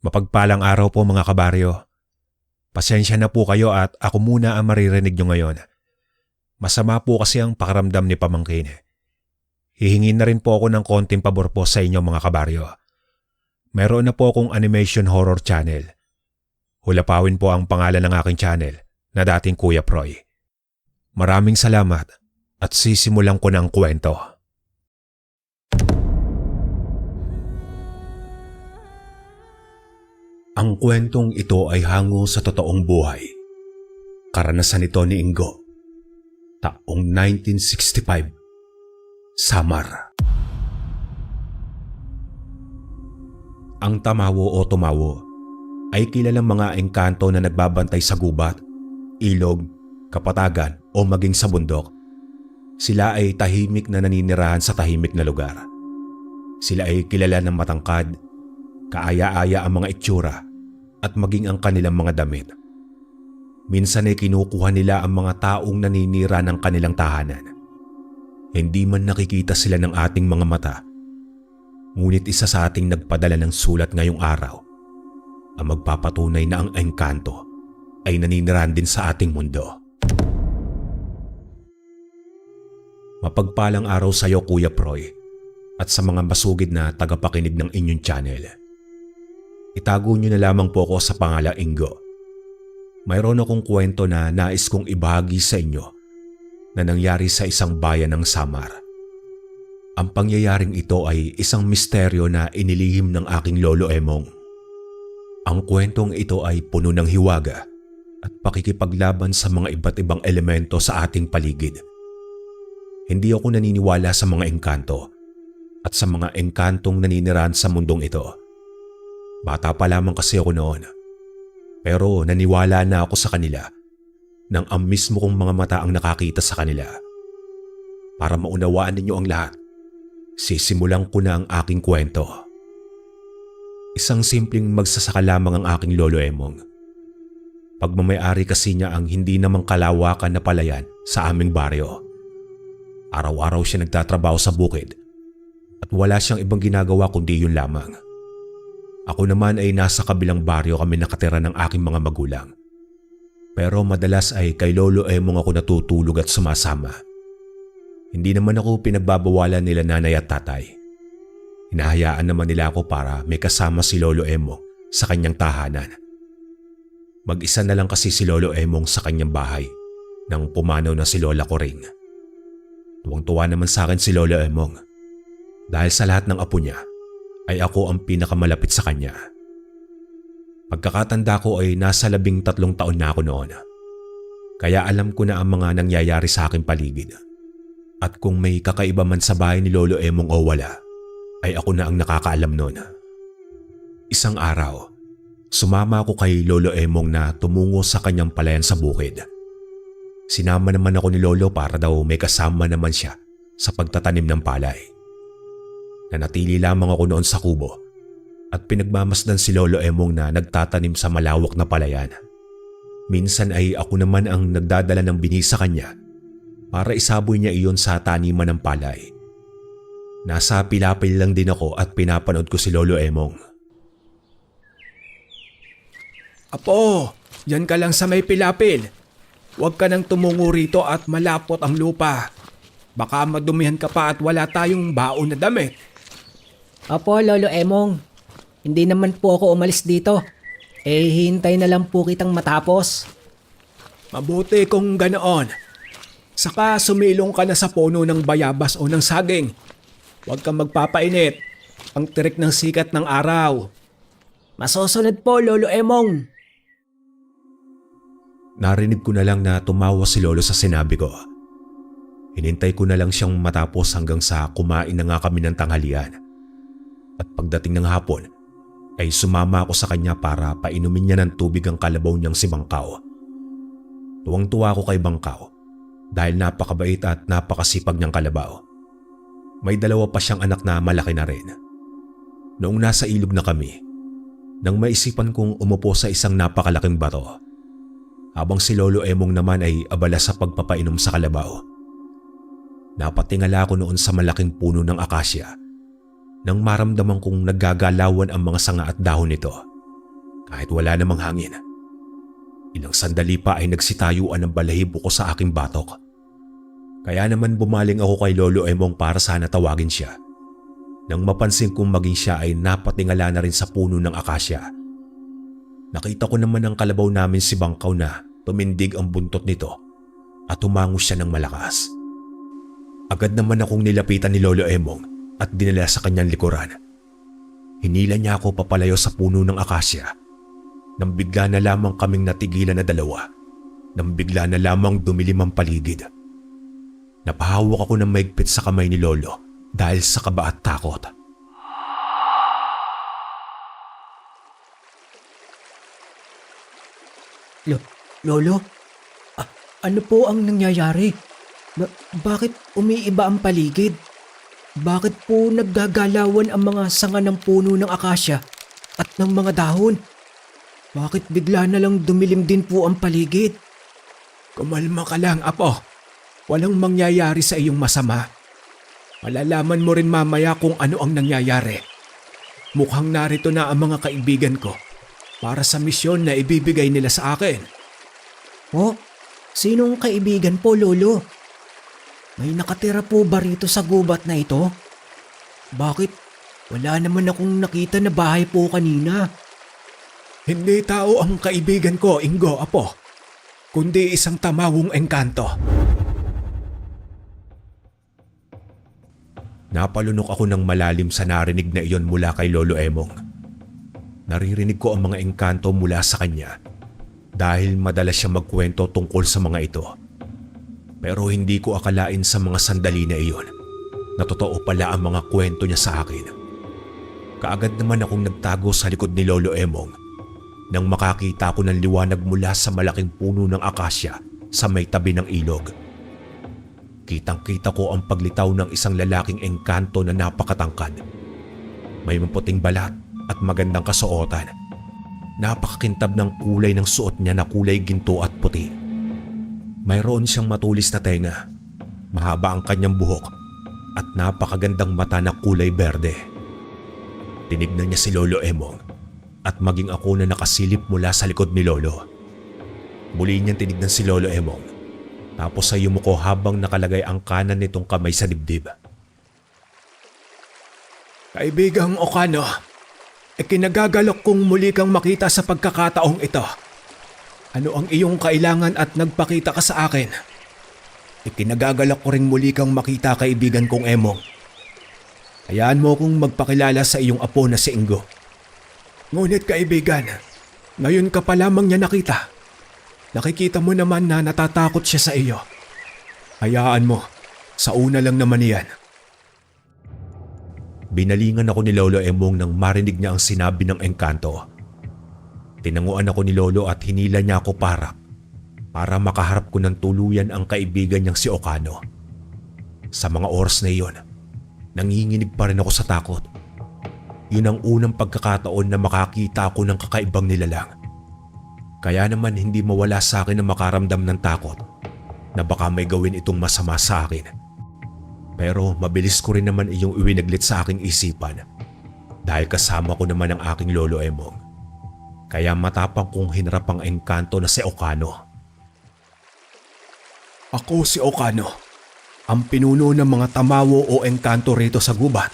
Mapagpalang araw po mga kabaryo. Pasensya na po kayo at ako muna ang maririnig nyo ngayon. Masama po kasi ang pakiramdam ni Pamangkin. Hihingin na rin po ako ng konting pabor po sa inyo mga kabaryo. Meron na po akong animation horror channel. Hulapawin po ang pangalan ng aking channel na dating Kuya Proy. Maraming salamat at sisimulan ko ng kwento. Ang kwentong ito ay hango sa totoong buhay. Karanasan ito ni Ingo. Taong 1965. Samar. Ang tamawo o tumawo ay kilalang mga engkanto na nagbabantay sa gubat, ilog, kapatagan o maging sa bundok. Sila ay tahimik na naninirahan sa tahimik na lugar. Sila ay kilala ng matangkad, kaaya-aya ang mga itsura at maging ang kanilang mga damit. Minsan ay kinukuha nila ang mga taong naninira ng kanilang tahanan. Hindi man nakikita sila ng ating mga mata, ngunit isa sa ating nagpadala ng sulat ngayong araw ang magpapatunay na ang engkanto ay naninirahan din sa ating mundo. Mapagpalang araw sa iyo Kuya Proy at sa mga masugid na tagapakinig ng inyong channel. Itago niyo na lamang po ako sa pangalang Ingo. Mayroon akong kwento na nais kong ibahagi sa inyo na nangyari sa isang bayan ng Samar. Ang pangyayaring ito ay isang misteryo na inilihim ng aking lolo Emong. Ang kwentong ito ay puno ng hiwaga at pakikipaglaban sa mga iba't ibang elemento sa ating paligid. Hindi ako naniniwala sa mga engkanto at sa mga engkantong naninirahan sa mundong ito. Bata pa lamang kasi ako noon. Pero naniwala na ako sa kanila nang ang mismo kong mga mata ang nakakita sa kanila. Para maunawaan ninyo ang lahat, sisimulan ko na ang aking kwento. Isang simpleng magsasaka lamang ang aking lolo Emong. Pagmamayari kasi niya ang hindi namang kalawakan na palayan sa aming baryo. Araw-araw siya nagtatrabaho sa bukid at wala siyang ibang ginagawa kundi yun lamang. Ako naman ay nasa kabilang baryo kami nakatira ng aking mga magulang. Pero madalas ay kay Lolo Emong ako natutulog at sumasama. Hindi naman ako pinagbabawalan nila nanay at tatay. Hinahayaan naman nila ako para may kasama si Lolo Emong sa kanyang tahanan. Mag-isa na lang kasi si Lolo Emong sa kanyang bahay nang pumanaw na si Lola ko ring. Tuwang-tuwa naman sa akin si Lolo Emong. Dahil sa lahat ng apo niya, ay ako ang pinakamalapit sa kanya. Pagkakatanda ko ay nasa 13 taon na ako noon. Kaya alam ko na ang mga nangyayari sa aking paligid. At kung may kakaiba man sa bahay ni Lolo Emong o wala, ay ako na ang nakakaalam noon. Isang araw, sumama ako kay Lolo Emong na tumungo sa kanyang palayan sa bukid. Sinama naman ako ni Lolo para daw may kasama naman siya sa pagtatanim ng palay. Nanatili lamang ako noon sa kubo at pinagmamasdan si Lolo Emong na nagtatanim sa malawak na palayan. Minsan ay ako naman ang nagdadala ng bini sa kanya para isaboy niya iyon sa taniman ng palay. Nasa pilapil lang din ako at pinapanood ko si Lolo Emong. Apo, diyan ka lang sa may pilapil. Huwag ka nang tumungo rito at malapot ang lupa. Baka madumihan ka pa at wala tayong baon na damit. Opo, Lolo Emong. Hindi naman po ako umalis dito. Hintay na lang po kitang matapos. Mabuti kung ganoon. Saka sumilong ka na sa puno ng bayabas o ng saging. Huwag kang magpapainit. Ang tirik ng sikat ng araw. Masusunod po, Lolo Emong. Narinig ko na lang na tumawa si Lolo sa sinabi ko. Hinintay ko na lang siyang matapos hanggang sa kumain na nga kami ng tanghalian. At pagdating ng hapon, ay sumama ako sa kanya para painumin niya ng tubig ang kalabaw niyang si Bangkaw. Tuwang-tuwa ako kay Bangkaw dahil napakabait at napakasipag niyang kalabaw. May 2 pa siyang anak na malaki na rin. Noong nasa ilog na kami, nang maisipan kong umupo sa isang napakalaking bato, habang si Lolo Emong naman ay abala sa pagpapainom sa kalabaw. Napatingala ako noon sa malaking puno ng akasya nang maramdaman kong naggagalawan ang mga sanga at dahon nito. kahit wala namang hangin. Ilang sandali pa ay nagsitayuan ang balahibo ko sa aking batok. Kaya naman bumaling ako kay Lolo Emong para sana tawagin siya. Nang mapansin kong maging siya ay napatingala na rin sa puno ng akasya. Nakita ko naman ang kalabaw namin si Bangkaw na tumindig ang buntot nito at humango siya ng malakas. Agad naman akong nilapitan ni Lolo Emong at dinala sa kanyang likuran. Hinila niya ako papalayo sa puno ng akasya. Nang bigla na lamang kaming natigilan na dalawa. Nang bigla na lamang dumilim ang paligid. Napahawak ako ng maigpit sa kamay ni Lolo dahil sa kaba at takot. Lolo? Ano po ang nangyayari? Bakit umiiba ang paligid? Bakit po naggagalawan ang mga sanga ng puno ng akasya at ng mga dahon? Bakit bigla na lang dumilim din po ang paligid? Kumalma ka lang, Apo. Walang mangyayari sa iyong masama. Malalaman mo rin mamaya kung ano ang nangyayari. Mukhang narito na ang mga kaibigan ko para sa misyon na ibibigay nila sa akin. Oh, sinong kaibigan po, Lolo? May nakatira po ba rito sa gubat na ito? Bakit wala naman akong nakita na bahay po kanina? Hindi tao ang kaibigan ko, Ingo, Apo, kundi isang tamawong engkanto. Napalunok ako ng malalim sa narinig na iyon mula kay Lolo Emong. Naririnig ko ang mga engkanto mula sa kanya dahil madalas siya magkwento tungkol sa mga ito. Pero hindi ko akalain sa mga sandali na iyon na totoo pala ang mga kwento niya sa akin. Kaagad naman akong nagtago sa likod ni Lolo Emong nang makakita ko ng liwanag mula sa malaking puno ng akasya sa may tabi ng ilog. Kitang-kita ko ang paglitaw ng isang lalaking engkanto na napakatangkad. May maputing balat at magandang kasuotan. Napakakintab ng kulay ng suot niya na kulay ginto at puti. Mayroon siyang matulis na tenga, mahaba ang kanyang buhok at napakagandang mata na kulay berde. Tinignan niya si Lolo Emong at maging ako na nakasilip mula sa likod ni Lolo. Muli niyang tinignan si Lolo Emong. Tapos ay yumuko habang nakalagay ang kanan nitong kamay sa dibdib. Kaibigang Okano, ikinagagalok kong muli kang makita sa pagkakataong ito. Ano ang iyong kailangan at nagpakita ka sa akin? Ikinagagalak ko ring muli kang makita, kaibigan kong Emong. Hayaan mo kong magpakilala sa iyong apo na si Ingo. Ngunit kaibigan, ngayon ka pa lamang niya nakita. Nakikita mo naman na natatakot siya sa iyo. Hayaan mo, sa una lang naman iyan. Binalingan ako ni Lolo Emong nang marinig niya ang sinabi ng engkanto. Tinanguan ako ni Lolo at hinila niya ako para makaharap ko ng tuluyan ang kaibigan niyang si Okano. Sa mga oras na iyon, nanginginig pa rin ako sa takot. Yun ang unang pagkakataon na makakita ako ng kakaibang nilalang. Kaya naman hindi mawala sa akin na makaramdam ng takot na baka may gawin itong masama sa akin. Pero mabilis ko rin naman iyong iwinaglit sa aking isipan dahil kasama ko naman ang aking Lolo Emong. Kaya matapang kong hinarap ang engkanto na si Okano. Ako si Okano, ang pinuno ng mga tamawo o engkanto rito sa gubat.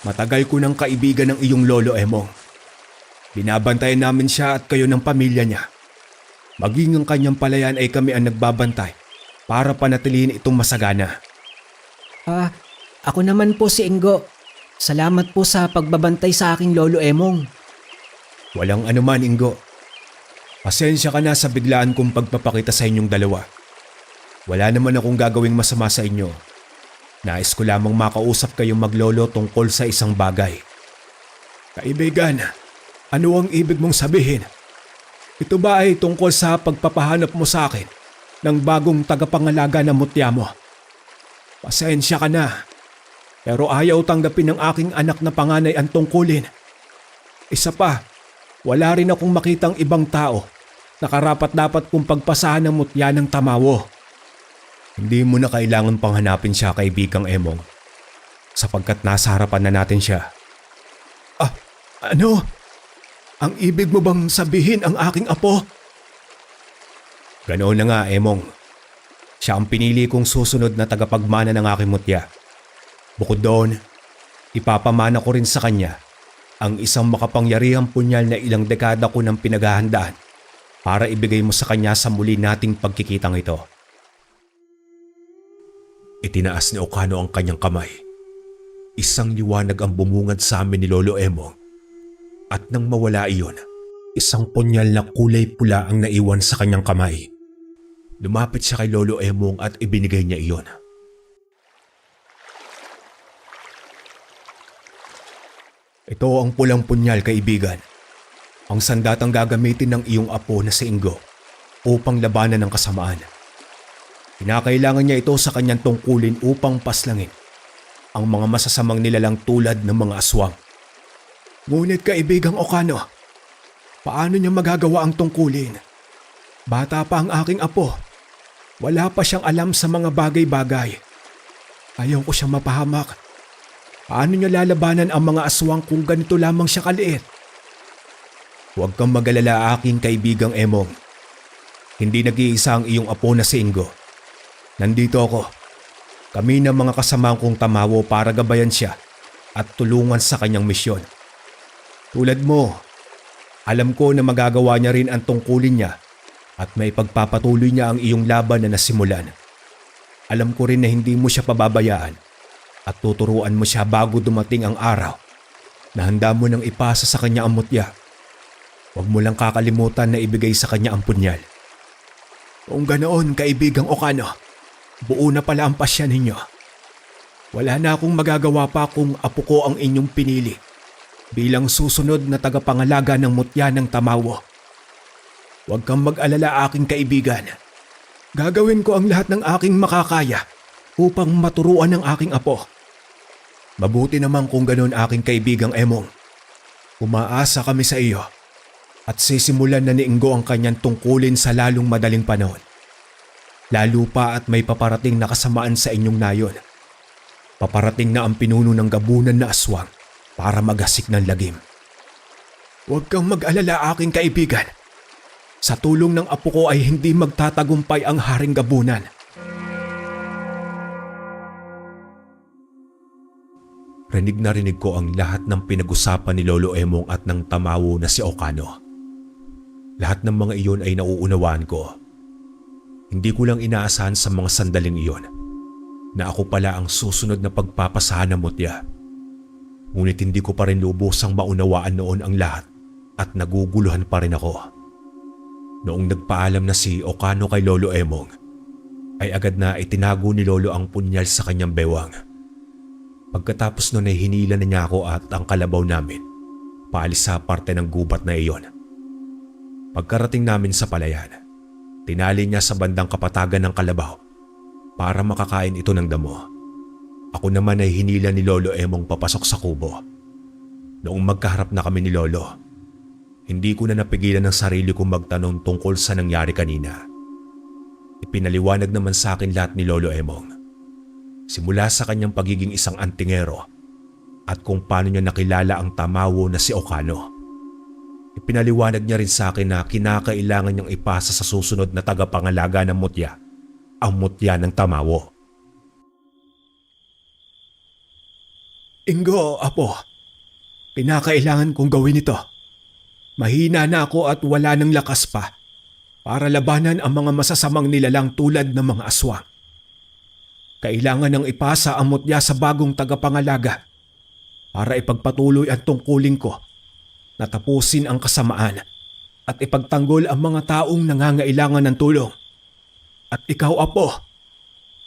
Matagal ko ng kaibigan ng iyong Lolo Emong. Binabantayan namin siya at kayo ng pamilya niya. Maging ang kanyang palayan ay kami ang nagbabantay para panatilihin itong masagana. Ako naman po si Ingo. Salamat po sa pagbabantay sa aking Lolo Emong. Walang anuman, Ingo. Pasensya ka na sa biglaan kong pagpapakita sa inyong dalawa. Wala naman akong gagawing masama sa inyo. Nais ko lamang makausap kayong maglolo tungkol sa isang bagay. Kaibigan, ano ang ibig mong sabihin? Ito ba ay tungkol sa pagpapahanap mo sa akin ng bagong tagapangalaga na mutya mo? Pasensya ka na, pero ayaw tanggapin ng aking anak na panganay ang tungkulin. Isa pa, wala rin akong makitang ibang tao na karapat-dapat kong pagpasahan ng mutya ng tamawo. Hindi mo na kailangan pang hanapin siya, kaibigang Emong, sapagkat nasa harapan na natin siya. Ano? Ang ibig mo bang sabihin ang aking apo? Ganoon na nga, Emong. Siya ang pinili kong susunod na tagapagmana ng aking mutya. Bukod doon, ipapamana ko rin sa kanya ang isang makapangyarihang punyal na ilang dekada ko nang pinaghahandaan para ibigay mo sa kanya sa muli nating pagkikitang ito. Itinaas ni Okano ang kanyang kamay. Isang liwanag ang bumungad sa amin ni Lolo Emong. At nang mawala iyon, isang punyal na kulay pula ang naiwan sa kanyang kamay. Lumapit siya kay Lolo Emong at ibinigay niya iyon. Ito ang pulang punyal, kaibigan. Ang sandatang gagamitin ng iyong apo na si Ingo upang labanan ng kasamaan. Kinakailangan niya ito sa kanyang tungkulin upang paslangin ang mga masasamang nilalang tulad ng mga aswang. Ngunit kaibigang Okano, paano niya magagawa ang tungkulin? Bata pa ang aking apo. Wala pa siyang alam sa mga bagay-bagay. Ayaw ko siyang mapahamak. Paano niya lalabanan ang mga aswang kung ganito lamang siya kaliit? Huwag kang mag-alala, aking kaibigang Emong. Hindi nag-iisa ang iyong apo na si Ingo. Nandito ako. Kami ng mga kasamaang kong tamawo para gabayan siya at tulungan sa kanyang misyon. Tulad mo, alam ko na magagawa niya rin ang tungkulin niya at may pagpapatuloy niya ang iyong laban na nasimulan. Alam ko rin na hindi mo siya pababayaan at tuturuan mo siya bago dumating ang araw na handa mo nang ipasa sa kanya ang mutya. Huwag mo lang kakalimutan na ibigay sa kanya ang punyal. Kung ganoon, kaibigang Okano, buo na pala ang pasya ninyo. Wala na akong magagawa pa kung apo ko ang inyong pinili bilang susunod na tagapangalaga ng mutya ng Tamawo. Huwag kang mag-alala, aking kaibigan. Gagawin ko ang lahat ng aking makakaya upang maturuan ng aking apo. Mabuti naman kung ganoon, aking kaibigang Emong. Umaasa kami sa iyo at sisimulan na ni Ingo ang kanyang tungkulin sa lalong madaling panahon. Lalo pa at may paparating na kasamaan sa inyong nayon. Paparating na ang pinuno ng gabunan na aswang para maghasik ng lagim. Huwag kang mag-alala, aking kaibigan. Sa tulong ng apo ko ay hindi magtatagumpay ang haring gabunan. Rinig na rinig ko ang lahat ng pinag-usapan ni Lolo Emong at ng Tamawo na si Okano. Lahat ng mga iyon ay nauunawaan ko. Hindi ko lang inaasahan sa mga sandaling iyon na ako pala ang susunod na pagpapasahan ng mutya. Ngunit hindi ko pa rin lubosang maunawaan noon ang lahat at naguguluhan pa rin ako. Noong nagpaalam na si Okano kay Lolo Emong, ay agad na itinago ni Lolo ang punyal sa kanyang bewang. Pagkatapos noon ay hinila na niya ako at ang kalabaw namin paalis sa parte ng gubat na iyon. Pagkarating namin sa palayan, tinali niya sa bandang kapatagan ng kalabaw para makakain ito ng damo. Ako naman ay hinila ni Lolo Emong papasok sa kubo. Noong magkaharap na kami ni Lolo, hindi ko na napigilan ng sarili kong magtanong tungkol sa nangyari kanina. Ipinaliwanag naman sa akin lahat ni Lolo Emong. Simula sa kanyang pagiging isang antingero at kung paano niya nakilala ang Tamawo na si Okano. Ipinaliwanag niya rin sa akin na kinakailangan niyang ipasa sa susunod na tagapangalaga ng mutya ang mutya ng Tamawo. Ingo, apo. Kinakailangan kong gawin ito. Mahina na ako at wala ng lakas pa para labanan ang mga masasamang nilalang tulad ng mga aswang. Kailangan nang ipasa ang mutya sa bagong tagapangalaga para ipagpatuloy ang tungkulin ko na tapusin ang kasamaan at ipagtanggol ang mga taong nangangailangan ng tulong. At ikaw, apo,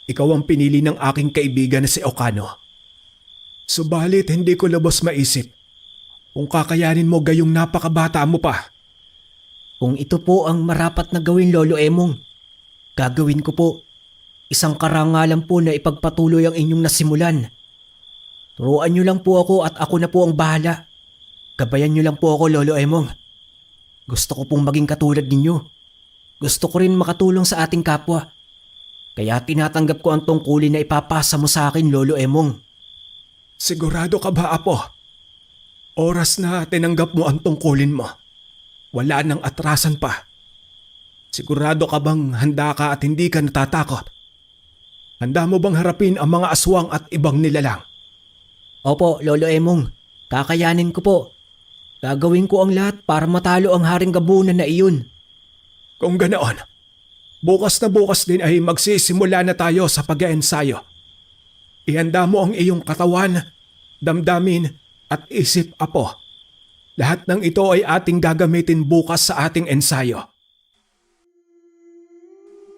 ikaw ang pinili ng aking kaibigan na si Okano. Subalit hindi ko lubos maisip kung kakayanin mo gayong napakabata mo pa. Kung ito po ang marapat na gawin, Lolo Emong, gagawin ko po. Isang karangalan po na ipagpatuloy ang inyong nasimulan. Turuan niyo lang po ako at ako na po ang bahala. Gabayan niyo lang po ako, Lolo Emong. Gusto ko pong maging katulad ninyo. Gusto ko rin makatulong sa ating kapwa. Kaya tinatanggap ko ang tungkulin na ipapasa mo sa akin, Lolo Emong. Sigurado ka ba, apo? Oras na tinanggap mo ang tungkulin mo. wala nang atrasan pa. Sigurado ka bang handa ka at hindi ka natatakot? Handa mo bang harapin ang mga aswang at ibang nilalang? Opo, Lolo Emong. Kakayanin ko po. Gagawin ko ang lahat para matalo ang Haring Gabunan na iyon. Kung ganoon, bukas na bukas din ay magsisimula na tayo sa pag-eensayo. Ihanda mo ang iyong katawan, damdamin at isip, apo. Lahat ng ito ay ating gagamitin bukas sa ating ensayo.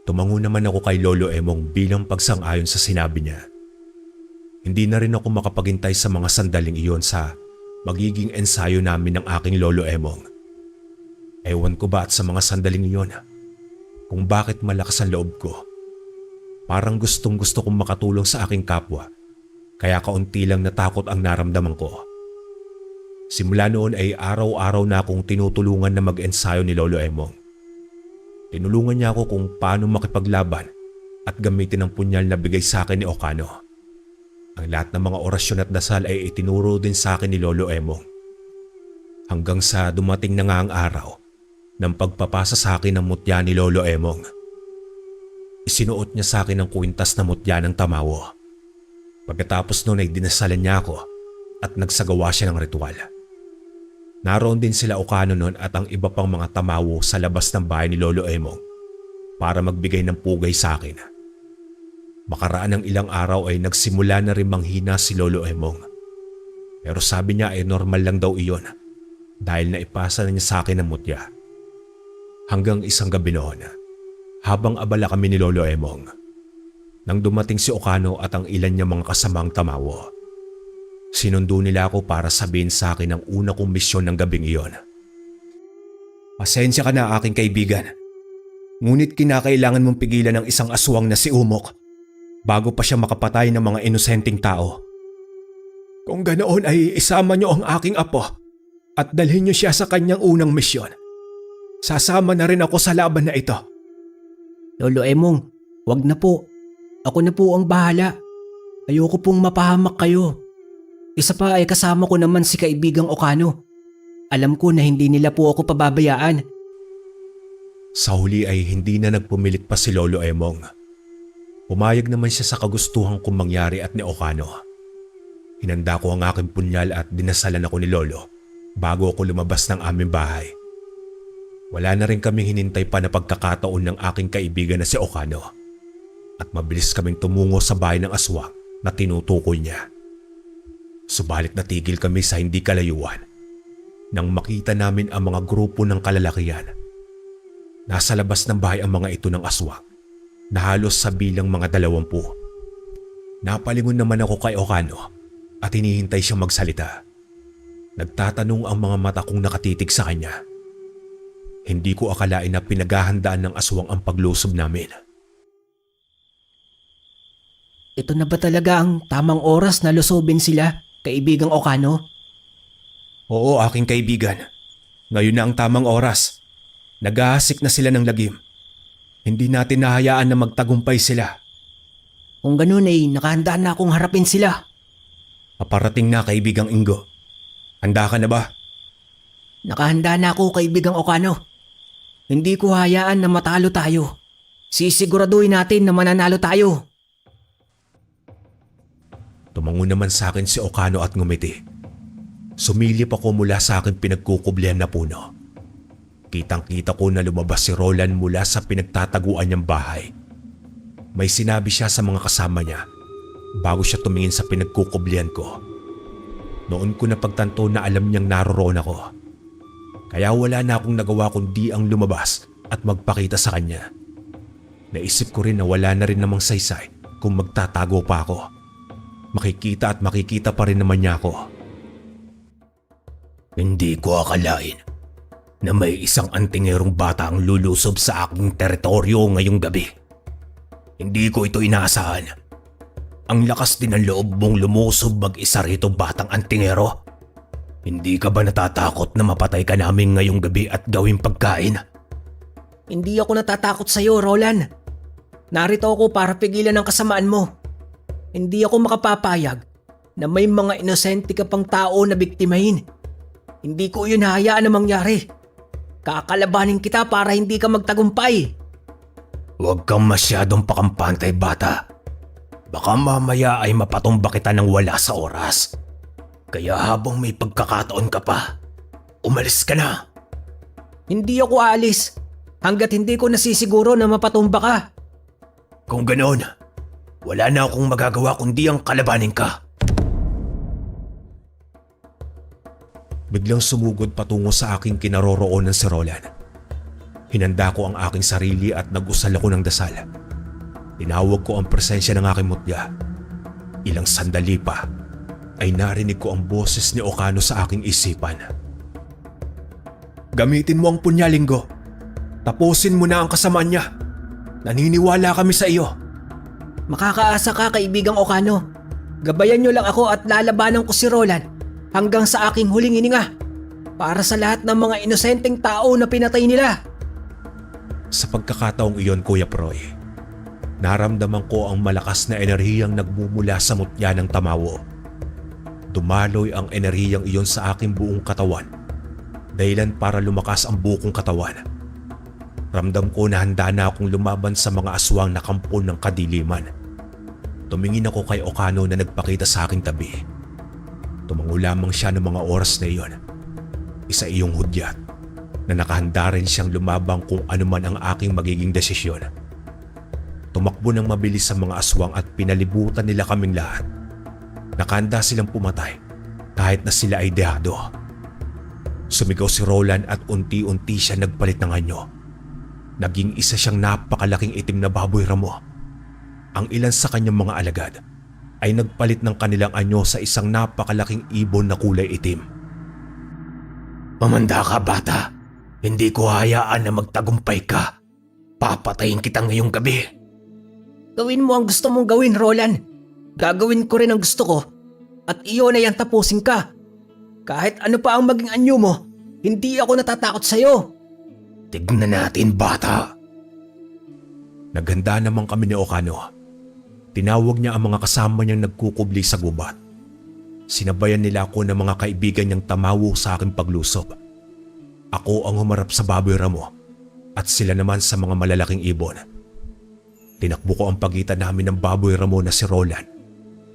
Tumango naman ako kay Lolo Emong bilang pagsang-ayon sa sinabi niya. Hindi na rin ako makapaghintay sa mga sandaling iyon sa magiging ensayo namin ng aking Lolo Emong. Ewan ko ba at sa mga sandaling iyon kung bakit malakas ang loob ko. Parang gustong gusto kong makatulong sa aking kapwa, kaya kaunti lang natakot ang naramdaman ko. Simula noon ay araw-araw na akong tinutulungan na mag-ensayo ni Lolo Emong. Tinulungan niya ako kung paano makipaglaban at gamitin ang punyal na bigay sa akin ni Okano. Ang lahat ng mga orasyon at dasal ay itinuro din sa akin ni Lolo Emong. Hanggang sa dumating na nga ang araw ng pagpapasa sa akin ng mutya ni Lolo Emong. Isinuot niya sa akin ang kwintas na mutya ng tamawo. Pagkatapos noon ay dinasalan niya ako at nagsagawa siya ng ritual. Naroon din sila Okano noon at ang iba pang mga tamawo sa labas ng bahay ni Lolo Emong para magbigay ng pugay sa akin. Makaraan ng ilang araw ay nagsimula na rin manghina si Lolo Emong. Pero sabi niya ay normal lang daw iyon dahil naipasa na niya sa akin ang mutya. Hanggang isang gabi noon, habang abala kami ni Lolo Emong, nang dumating si Okano at ang ilan niya mga kasamang tamawo. Sinundo nila ako para sabihin sa akin ang una kong misyon ng gabing iyon. Pasensya ka na, aking kaibigan. Ngunit kinakailangan mong pigilan ng isang aswang na si Umok bago pa siya makapatay ng mga inosenteng tao. Kung ganoon ay isama niyo ang aking apo at dalhin niyo siya sa kanyang unang misyon. Sasama na rin ako sa laban na ito. Lolo Emong, wag na po. Ako na po ang bahala. Ayoko pong mapahamak kayo. Isa pa ay kasama ko naman si kaibigang Okano. Alam ko na hindi nila po ako pababayaan. Sa huli ay hindi na nagpumilit pa si Lolo Emong. Pumayag naman siya sa kagustuhan kong mangyari at ni Okano. Hinanda ko ang aking punyal at dinasalan ako ni Lolo bago ako lumabas ng aming bahay. Wala na rin kaming hinintay pa na pagkakataon ng aking kaibigan na si Okano. At mabilis kaming tumungo sa bahay ng aswang na tinutukoy niya. Subalit natigil kami sa hindi kalayuan nang makita namin ang mga grupo ng kalalakihan. Nasa labas ng bahay ang mga ito ng aswang na halos sa bilang mga 20. Napalingon naman ako kay Okano at hinihintay siyang magsalita. Nagtatanong ang mga mata kong nakatitig sa kanya. Hindi ko akalain na pinaghahandaan ng aswang ang paglusob namin. Ito na ba talaga ang tamang oras na lusobin sila, kaibigang Okano? Oo, aking kaibigan. Ngayon na ang tamang oras. Naghahasik na sila ng lagim. Hindi natin nahayaan na magtagumpay sila. Kung ganun ay nakahanda na akong harapin sila. Paparating na, kaibigang Ingo. Handa ka na ba? Nakahanda na ako, kaibigang Okano. Hindi ko hayaan na matalo tayo. Sisiguraduhin natin na mananalo tayo. Tumango naman sa akin si Okano at ngumiti. Sumilip ako mula sa aking pinagkukublihan na puno. Kitang-kita ko na lumabas si Roland mula sa pinagtataguan niyang bahay. May sinabi siya sa mga kasama niya bago siya tumingin sa pinagkukublihan ko. Noon ko napagtanto na alam niyang naroroon ako. Kaya wala na akong nagawa kundi ang lumabas at magpakita sa kanya. Naisip ko rin na wala na rin namang saysay kung magtatago pa ako. Makikita at makikita pa rin naman niya ako. Hindi ko akalain na may isang antingerong bata ang lulusob sa aking teritoryo ngayong gabi. Hindi ko ito inaasahan. Ang lakas din ng loob mong lumusob mag-isa rito, batang antingero. Hindi ka ba natatakot na mapatay ka namin ngayong gabi at gawing pagkain? Hindi ako natatakot sa iyo, Roland. Narito ako para pigilan ang kasamaan mo. Hindi ako makapapayag na may mga inosente ka pang tao na biktimahin. Hindi ko yun hahayaan na mangyari. Kakalabanin kita para hindi ka magtagumpay. Huwag kang masyadong pakampante, bata. Baka mamaya ay mapatumba kita ng wala sa oras. Kaya habang may pagkakataon ka pa, umalis ka na. Hindi ako aalis hanggat hindi ko nasisiguro na mapatumba ka. Kung ganoon, wala na akong magagawa kundi ang kalabanin ka. Biglang sumugod patungo sa aking kinaroroonan si Roland. Hinanda ko ang aking sarili at nag-usal ako ng dasal. Tinawag ko ang presensya ng aking mutya. Ilang sandali pa ay narinig ko ang boses ni Okano sa aking isipan. Gamitin mo ang punyalinggo. Tapusin mo na ang kasamaan niya. Naniniwala kami sa iyo. Makakaasa ka, kaibigang Okano. Gabayan niyo lang ako at lalabanan ko si Roland hanggang sa aking huling hininga para sa lahat ng mga inosenteng tao na pinatay nila. Sa pagkakataong iyon, Kuya Proy, naramdaman ko ang malakas na enerhiyang nagmumula sa mutya ng Tamawo. Dumaloy ang enerhiyang iyon sa aking buong katawan, dahilan para lumakas ang bukong katawan. Ramdam ko na handa na akong lumaban sa mga aswang na kampon ng kadiliman. Tumingin ako kay Okano na nagpakita sa aking tabi. Tumango lamang siya ng mga oras na iyon. Isa iyong hudyat na nakahanda rin siyang lumabang kung ano man ang aking magiging desisyon. Tumakbo ng mabilis sa mga aswang at pinalibutan nila kaming lahat. Nakahanda silang pumatay kahit na sila ay dehado. Sumigaw si Roland at unti-unti siya nagpalit ng anyo. Naging isa siyang napakalaking itim na baboy ramo. Ang ilan sa kanyang mga alagad ay nagpalit ng kanilang anyo sa isang napakalaking ibon na kulay itim. Mamanda ka, bata. Hindi ko hayaan na magtagumpay ka. Papatayin kita ngayong gabi. Gawin mo ang gusto mong gawin, Roland. Gagawin ko rin ang gusto ko at iyon ay ang tapusin ka. Kahit ano pa ang maging anyo mo, hindi ako natatakot sa'yo. Tignan natin, bata. Naghanda naman kami ni Okano. Tinawag niya ang mga kasama niyang nagkukubli sa gubat. Sinabayan nila ako ng mga kaibigan niyang Tamawo sa aking paglusob. Ako ang humarap sa baboy ramo at sila naman sa mga malalaking ibon. Tinakbo ko ang pagitan namin ng baboy ramo na si Roland.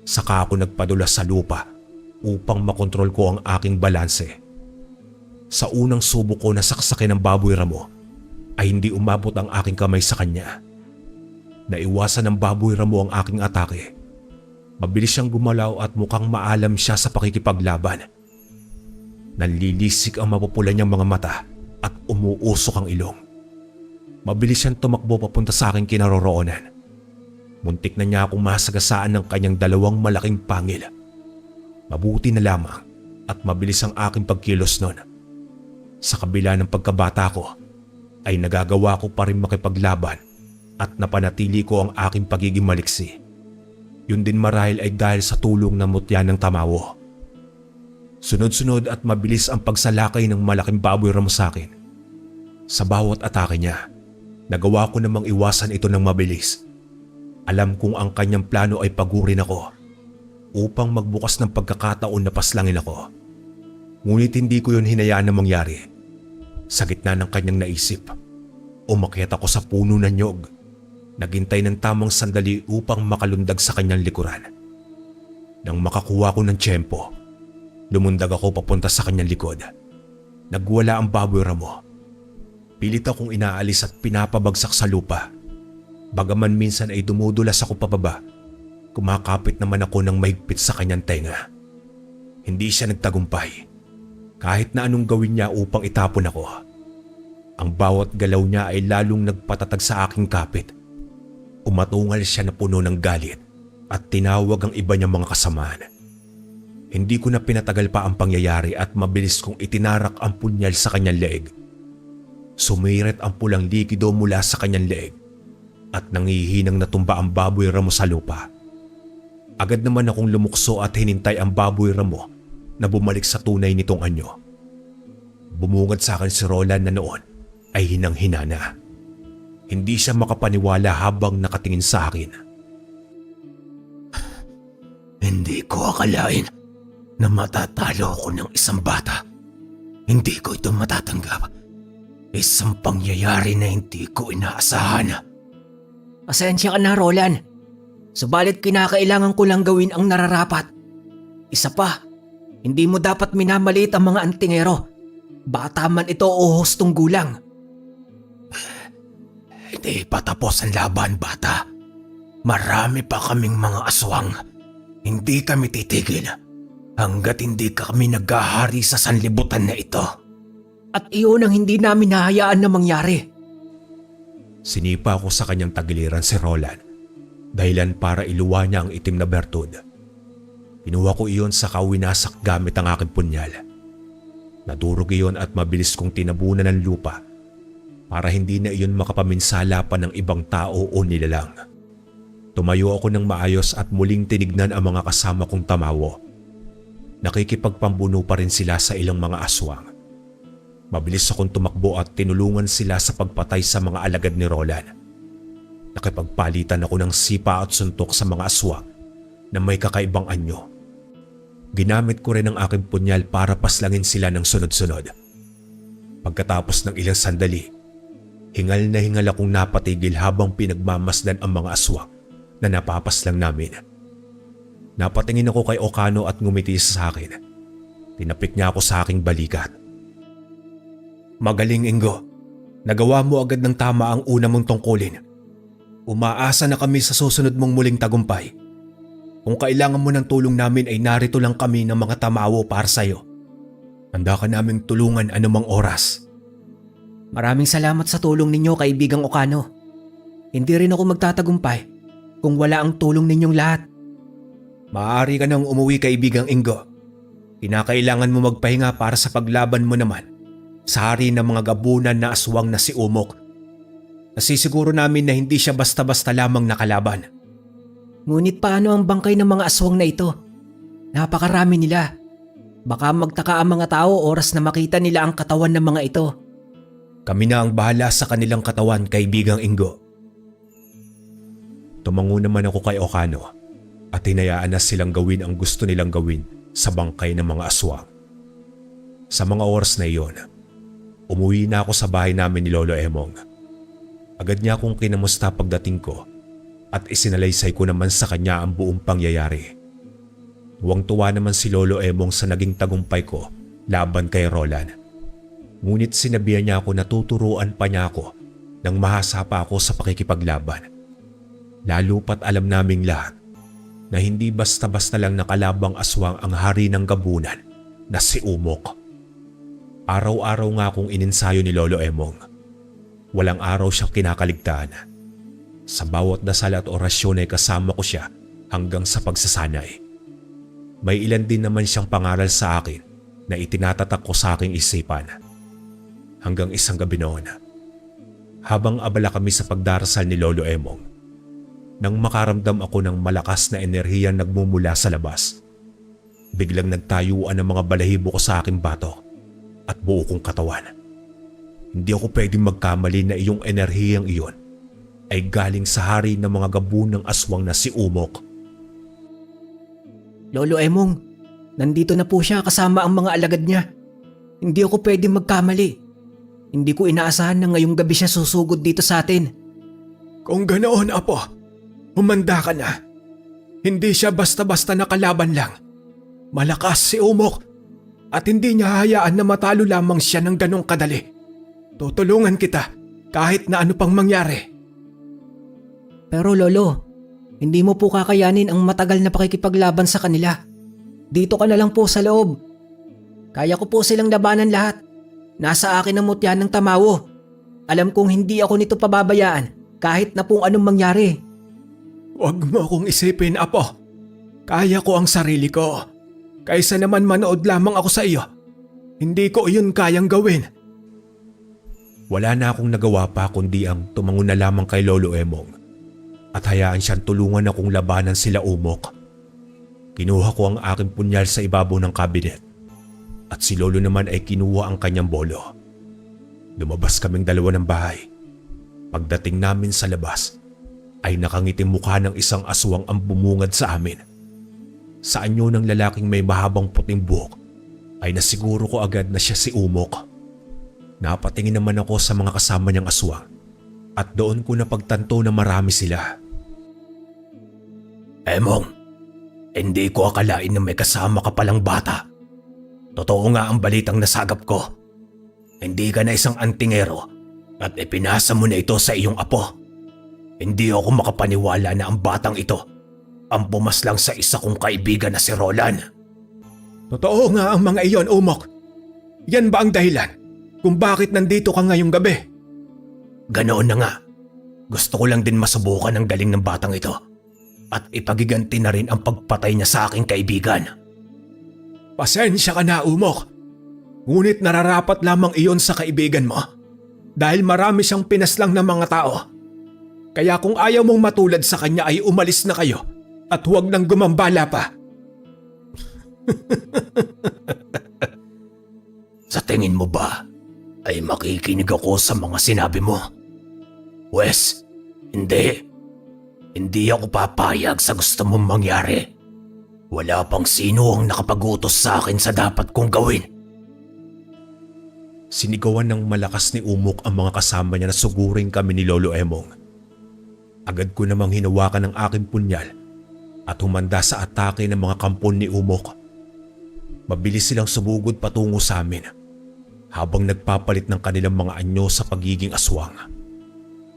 Saka ako nagpadula sa lupa upang makontrol ko ang aking balanse. Sa unang subo ko na saksakin ng baboy ramo ay hindi umabot ang aking kamay sa kanya. Naiwasan ng baboy ramo ang aking atake. Mabilis siyang gumalaw at mukhang maalam siya sa pakikipaglaban. Nanlilisik ang mapupula niyang mga mata at umuusok ang ilong. Mabilis siyang tumakbo papunta sa aking kinaroroonan. Muntik na niya akong masagasaan ng kanyang dalawang malaking pangil. Mabuti na lamang at mabilis ang aking pagkilos noon. Sa kabila ng pagkabata ko, ay nagagawa ko pa rin makipaglaban at napanatili ko ang aking pagiging maliksi. Yun din marahil ay dahil sa tulong ng mutya ng Tamawo. Sunod-sunod at mabilis ang pagsalakay ng malaking baboy ramo sa akin. Sa bawat atake niya, nagawa ko namang iwasan ito ng mabilis. Alam kong ang kanyang plano ay pagurin ako upang magbukas ng pagkakataon na paslangin ako. Ngunit hindi ko yun hinayaan na mangyari. Sa gitna ng kanyang naisip, umakyat ako sa puno ng nyog. Naghintay ng tamang sandali upang makalundag sa kanyang likuran. Nang makakuha ko ng tiyempo, lumundag ako papunta sa kanyang likod. Nagwala ang baboy ramo. Pilit akong inaalis at pinapabagsak sa lupa. Bagaman minsan ay dumudulas ako pababa, kumakapit naman ako ng mahigpit sa kanyang tenga. Hindi siya nagtagumpay. Kahit na anong gawin niya upang itapon ako. Ang bawat galaw niya ay lalong nagpatatag sa aking kapit. Umatungal siya na puno ng galit at tinawag ang iba niyang mga kasamaan. Hindi ko na pinatagal pa ang pangyayari at mabilis kong itinarak ang punyal sa kanyang leeg. Sumirit ang pulang likido mula sa kanyang leeg at nangihinang natumba ang baboy ramo sa lupa. Agad naman akong lumukso at hinintay ang baboy ramo na bumalik sa tunay nitong anyo. Bumungad sa akin si Roland na noon ay hinang-hina na. Hindi siya makapaniwala habang nakatingin sa akin. Hindi ko akalain na matatalo ako ng isang bata. Hindi ko ito matatanggap. Isang pangyayari na hindi ko inaasahan. Pasensya ka na, Roland. Subalit kinakailangan ko lang gawin ang nararapat. Isa pa, hindi mo dapat minamaliit ang mga antingero. Bata man ito o hustong gulang. Hindi pa tapos ang laban, bata. Marami pa kaming mga aswang. Hindi kami titigil hanggat hindi kami naghahari sa sanlibutan na ito. At iyon ang hindi namin nahayaan na mangyari. Sinipa ko sa kanyang tagiliran si Roland, dahilan para iluwa niya ang itim na bertud. Kinuha ko iyon sa kawinasak gamit ang aking punyal. Nadurog iyon at mabilis kong tinabunan ng lupa para hindi na iyon makapaminsala pa ng ibang tao o nilalang. Tumayo ako ng maayos at muling tinignan ang mga kasama kong tamawo. Nakikipagpambuno pa rin sila sa ilang mga aswang. Mabilis akong tumakbo at tinulungan sila sa pagpatay sa mga alagad ni Roland. Nakipagpalitan ako ng sipa at suntok sa mga aswang na may kakaibang anyo. Ginamit ko rin ang aking punyal para paslangin sila ng sunod-sunod. Pagkatapos ng ilang sandali, hingal na hingal akong napatigil habang pinagmamasdan ang mga aswang na napapaslang namin. Napatingin ako kay Okano at ngumiti sa akin. Tinapik niya ako sa aking balikat. Magaling, Ingo. Nagawa mo agad ng tama ang una mong tungkulin. Umaasa na kami sa susunod mong muling tagumpay. Kung kailangan mo ng tulong namin ay narito lang kami ng mga tamawo para sa'yo. Handa ka naming tulungan anumang oras. Maraming salamat sa tulong ninyo, kaibigang Okano. Hindi rin ako magtatagumpay kung wala ang tulong ninyong lahat. Maaari ka nang umuwi, kaibigang Ingo. Kinakailangan mo magpahinga para sa paglaban mo naman sa hari ng mga gabunan na aswang na si Umok. Nasisiguro namin na hindi siya basta-basta lamang nakalaban. Ngunit paano ang bangkay ng mga aswang na ito? Napakarami nila. Baka magtaka ang mga tao oras na makita nila ang katawan ng mga ito. Kami na ang bahala sa kanilang katawan, kaibigang Ingo. Tumango naman ako kay Okano at hinayaan na silang gawin ang gusto nilang gawin sa bangkay ng mga aswang. Sa mga oras na iyon, umuwi na ako sa bahay namin ni Lolo Emong. Agad niya akong kinamusta pagdating ko at isinalaysay ko naman sa kanya ang buong pangyayari. Tuwang-tuwa naman si Lolo Emong sa naging tagumpay ko laban kay Roland. Ngunit sinabihan niya ako na tuturuan pa niya ako nang mahasa pa ako sa pakikipaglaban. Lalo pat alam naming lahat na hindi basta-basta lang nakalabang aswang ang hari ng gabunan na si Umok. Araw-araw nga akong ininsayo ni Lolo Emong. Walang araw siyang kinakaligtaan. Sa bawat dasal at orasyon ay kasama ko siya hanggang sa pagsasanay. May ilan din naman siyang pangaral sa akin na itinatatak ko sa aking isipan. Hanggang isang gabi noon, habang abala kami sa pagdarasal ni Lolo Emong, nang makaramdam ako ng malakas na enerhiya nagmumula sa labas, biglang nagtayuan ang mga balahibo ko sa aking batok at buo kong katawan. Hindi ako pwedeng magkamali na iyong enerhiyang iyon ay galing sa hari ng mga gabunang aswang na si Umok. Lolo Emong, nandito na po siya kasama ang mga alagad niya. Hindi ako pwedeng magkamali. Hindi ko inaasahan na ngayong gabi siya susugod dito sa atin. Kung ganoon, Apo, humanda ka na. Hindi siya basta-basta nakalaban lang. Malakas si Umok at hindi niya hayaan na matalo lamang siya ng ganong kadali. Tutulungan kita kahit na ano pang mangyari. Pero Lolo, hindi mo po kakayanin ang matagal na pakikipaglaban sa kanila. Dito ka na lang po sa loob. Kaya ko po silang labanan lahat. Nasa akin ang mutya ng tamawo. Alam kong hindi ako nito pababayaan kahit na pong anong mangyari. Huwag mo akong isipin, Apo. Kaya ko ang sarili ko. Kaysa naman manood lamang ako sa iyo. Hindi ko iyon kayang gawin. Wala na akong nagawa pa kundi ang tumango na lamang kay Lolo Emong at hayaan siyang tulungan akong labanan sila Umok. Kinuha ko ang aking punyal sa ibabaw ng kabinet at si Lolo naman ay kinuha ang kanyang bolo. Lumabas kaming dalawa ng bahay. Pagdating namin sa labas ay nakangiting mukha ng isang aswang ang bumungad sa amin. Sa anyo ng lalaking may mahabang puting buhok ay nasiguro ko agad na siya si Umok. Napatingin naman ako sa mga kasama niyang aswang at doon ko napagtanto na marami sila. Emong, hindi ko akalain na may kasama ka palang bata. Totoo nga ang balitang nasagap ko. Hindi ka na isang antingero at ipinasa mo na ito sa iyong apo. Hindi ako makapaniwala na ang batang ito ang pumaslang sa isa kong kaibigan na si Roland. Totoo nga ang mga iyon, Umok. Yan ba ang dahilan kung bakit nandito ka ngayong gabi? Ganoon na nga. Gusto ko lang din masubukan ang galing ng batang ito at ipagiganti na rin ang pagpatay niya sa aking kaibigan. Pasensya ka na, Umok. Ngunit nararapat lamang iyon sa kaibigan mo dahil marami siyang pinaslang ng mga tao. Kaya kung ayaw mong matulad sa kanya ay umalis na kayo at huwag nang gumambala pa. Sa tingin mo ba ay makikinig ako sa mga sinabi mo? Wes, hindi. Hindi ako papayag sa gusto mong mangyari. Wala pang sino ang nakapag-utos sa akin sa dapat kong gawin. Sinigawan ng malakas ni Umok ang mga kasama niya na sugurin kami ni Lolo Emong. Agad ko namang hinawakan ang aking punyal at humanda sa atake ng mga kampon ni Umok. Mabilis silang sumugod patungo sa amin habang nagpapalit ng kanilang mga anyo sa pagiging aswang.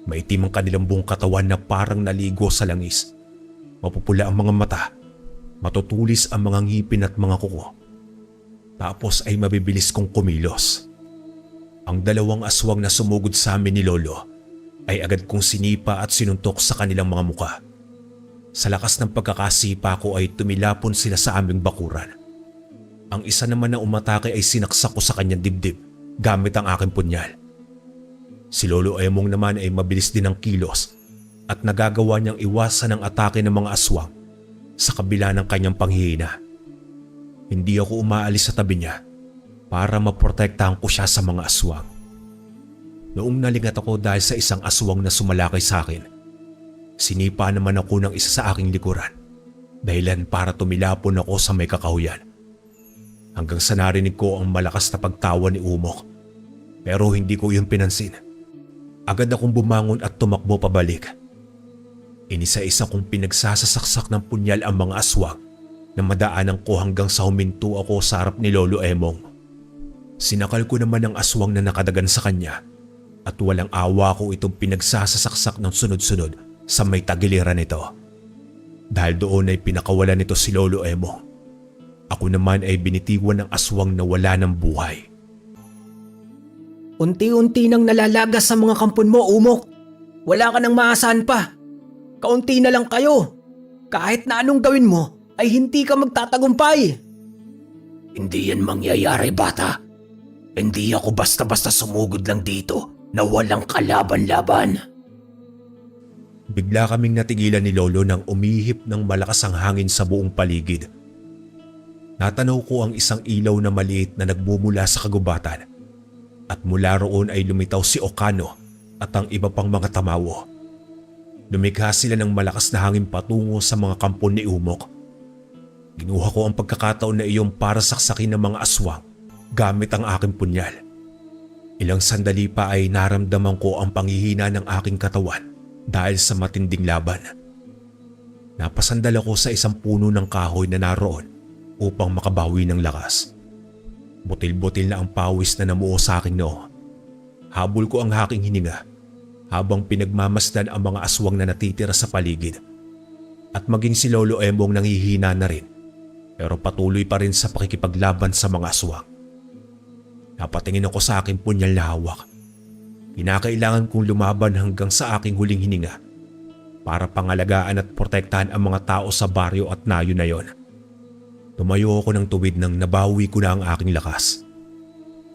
Maitim ang kanilang buong katawan na parang naligo sa langis. Mapupula ang mga mata, matutulis ang mga ngipin at mga kuko. Tapos ay mabibilis kong kumilos. Ang dalawang aswang na sumugod sa amin ni Lolo ay agad kong sinipa at sinuntok sa kanilang mga muka. Sa lakas ng pagkakasipa ko ay tumilapon sila sa aming bakuran. Ang isa naman na umatake ay sinaksak ko sa kanyang dibdib gamit ang aking punyal. Si Lolo Emong naman ay mabilis din ang kilos at nagagawa niyang iwasan ang atake ng mga aswang sa kabila ng kanyang panghihina. Hindi ako umaalis sa tabi niya para maprotektahan ko siya sa mga aswang. Noong nalingat ako dahil sa isang aswang na sumalakay sa akin, sinipa naman ako ng isa sa aking likuran, dahilan para tumilapon ako sa may kakahuyan. Hanggang sa narinig ko ang malakas na pagtawa ni Umok, pero hindi ko yun pinansin. Agad akong bumangon at tumakbo pabalik. Inisa-isa kong pinagsasasaksak ng punyal ang mga aswang na madaanan ko hanggang sa huminto ako sa harap ni Lolo Emong. Sinakal ko naman ang aswang na nakadagan sa kanya at walang awa ko itong pinagsasasaksak ng sunod-sunod sa may tagiliran nito. Dahil doon ay pinakawalan nito si Lolo Emong. Ako naman ay binitiwan ng aswang na wala ng buhay. Unti-unti nang nalalagas sa mga kampon mo, Umok. Wala ka nang maasahan pa. Kaunti na lang kayo. Kahit na anong gawin mo, ay hindi ka magtatagumpay. Hindi yan mangyayari, bata. Hindi ako basta-basta sumugod lang dito na walang kalaban-laban. Bigla kaming natigilan ni Lolo nang umihip ng malakas ang hangin sa buong paligid. Natanaw ko ang isang ilaw na maliit na nagmumula sa kagubatan at mula roon ay lumitaw si Okano at ang iba pang mga tamawo. Lumikha sila ng malakas na hangin patungo sa mga kampon ni Umok. Ginuha ko ang pagkakataon na iyon para saksakin ng mga aswang gamit ang aking punyal. Ilang sandali pa ay naramdaman ko ang panghihina ng aking katawan dahil sa matinding laban. Napasandal ako sa isang puno ng kahoy na naroon upang makabawi ng lakas. Butil-butil na ang pawis na namuo sa aking noo. Habol ko ang aking hininga habang pinagmamasdan ang mga aswang na natitira sa paligid. At maging si Lolo Emong nanghihina na rin, pero patuloy pa rin sa pakikipaglaban sa mga aswang. Napatingin ako sa aking punyal na hawak. Kinakailangan kong lumaban hanggang sa aking huling hininga para pangalagaan at protektahan ang mga tao sa baryo at nayo na yon. Tumayo ako ng tuwid nang nabawi ko na ang aking lakas.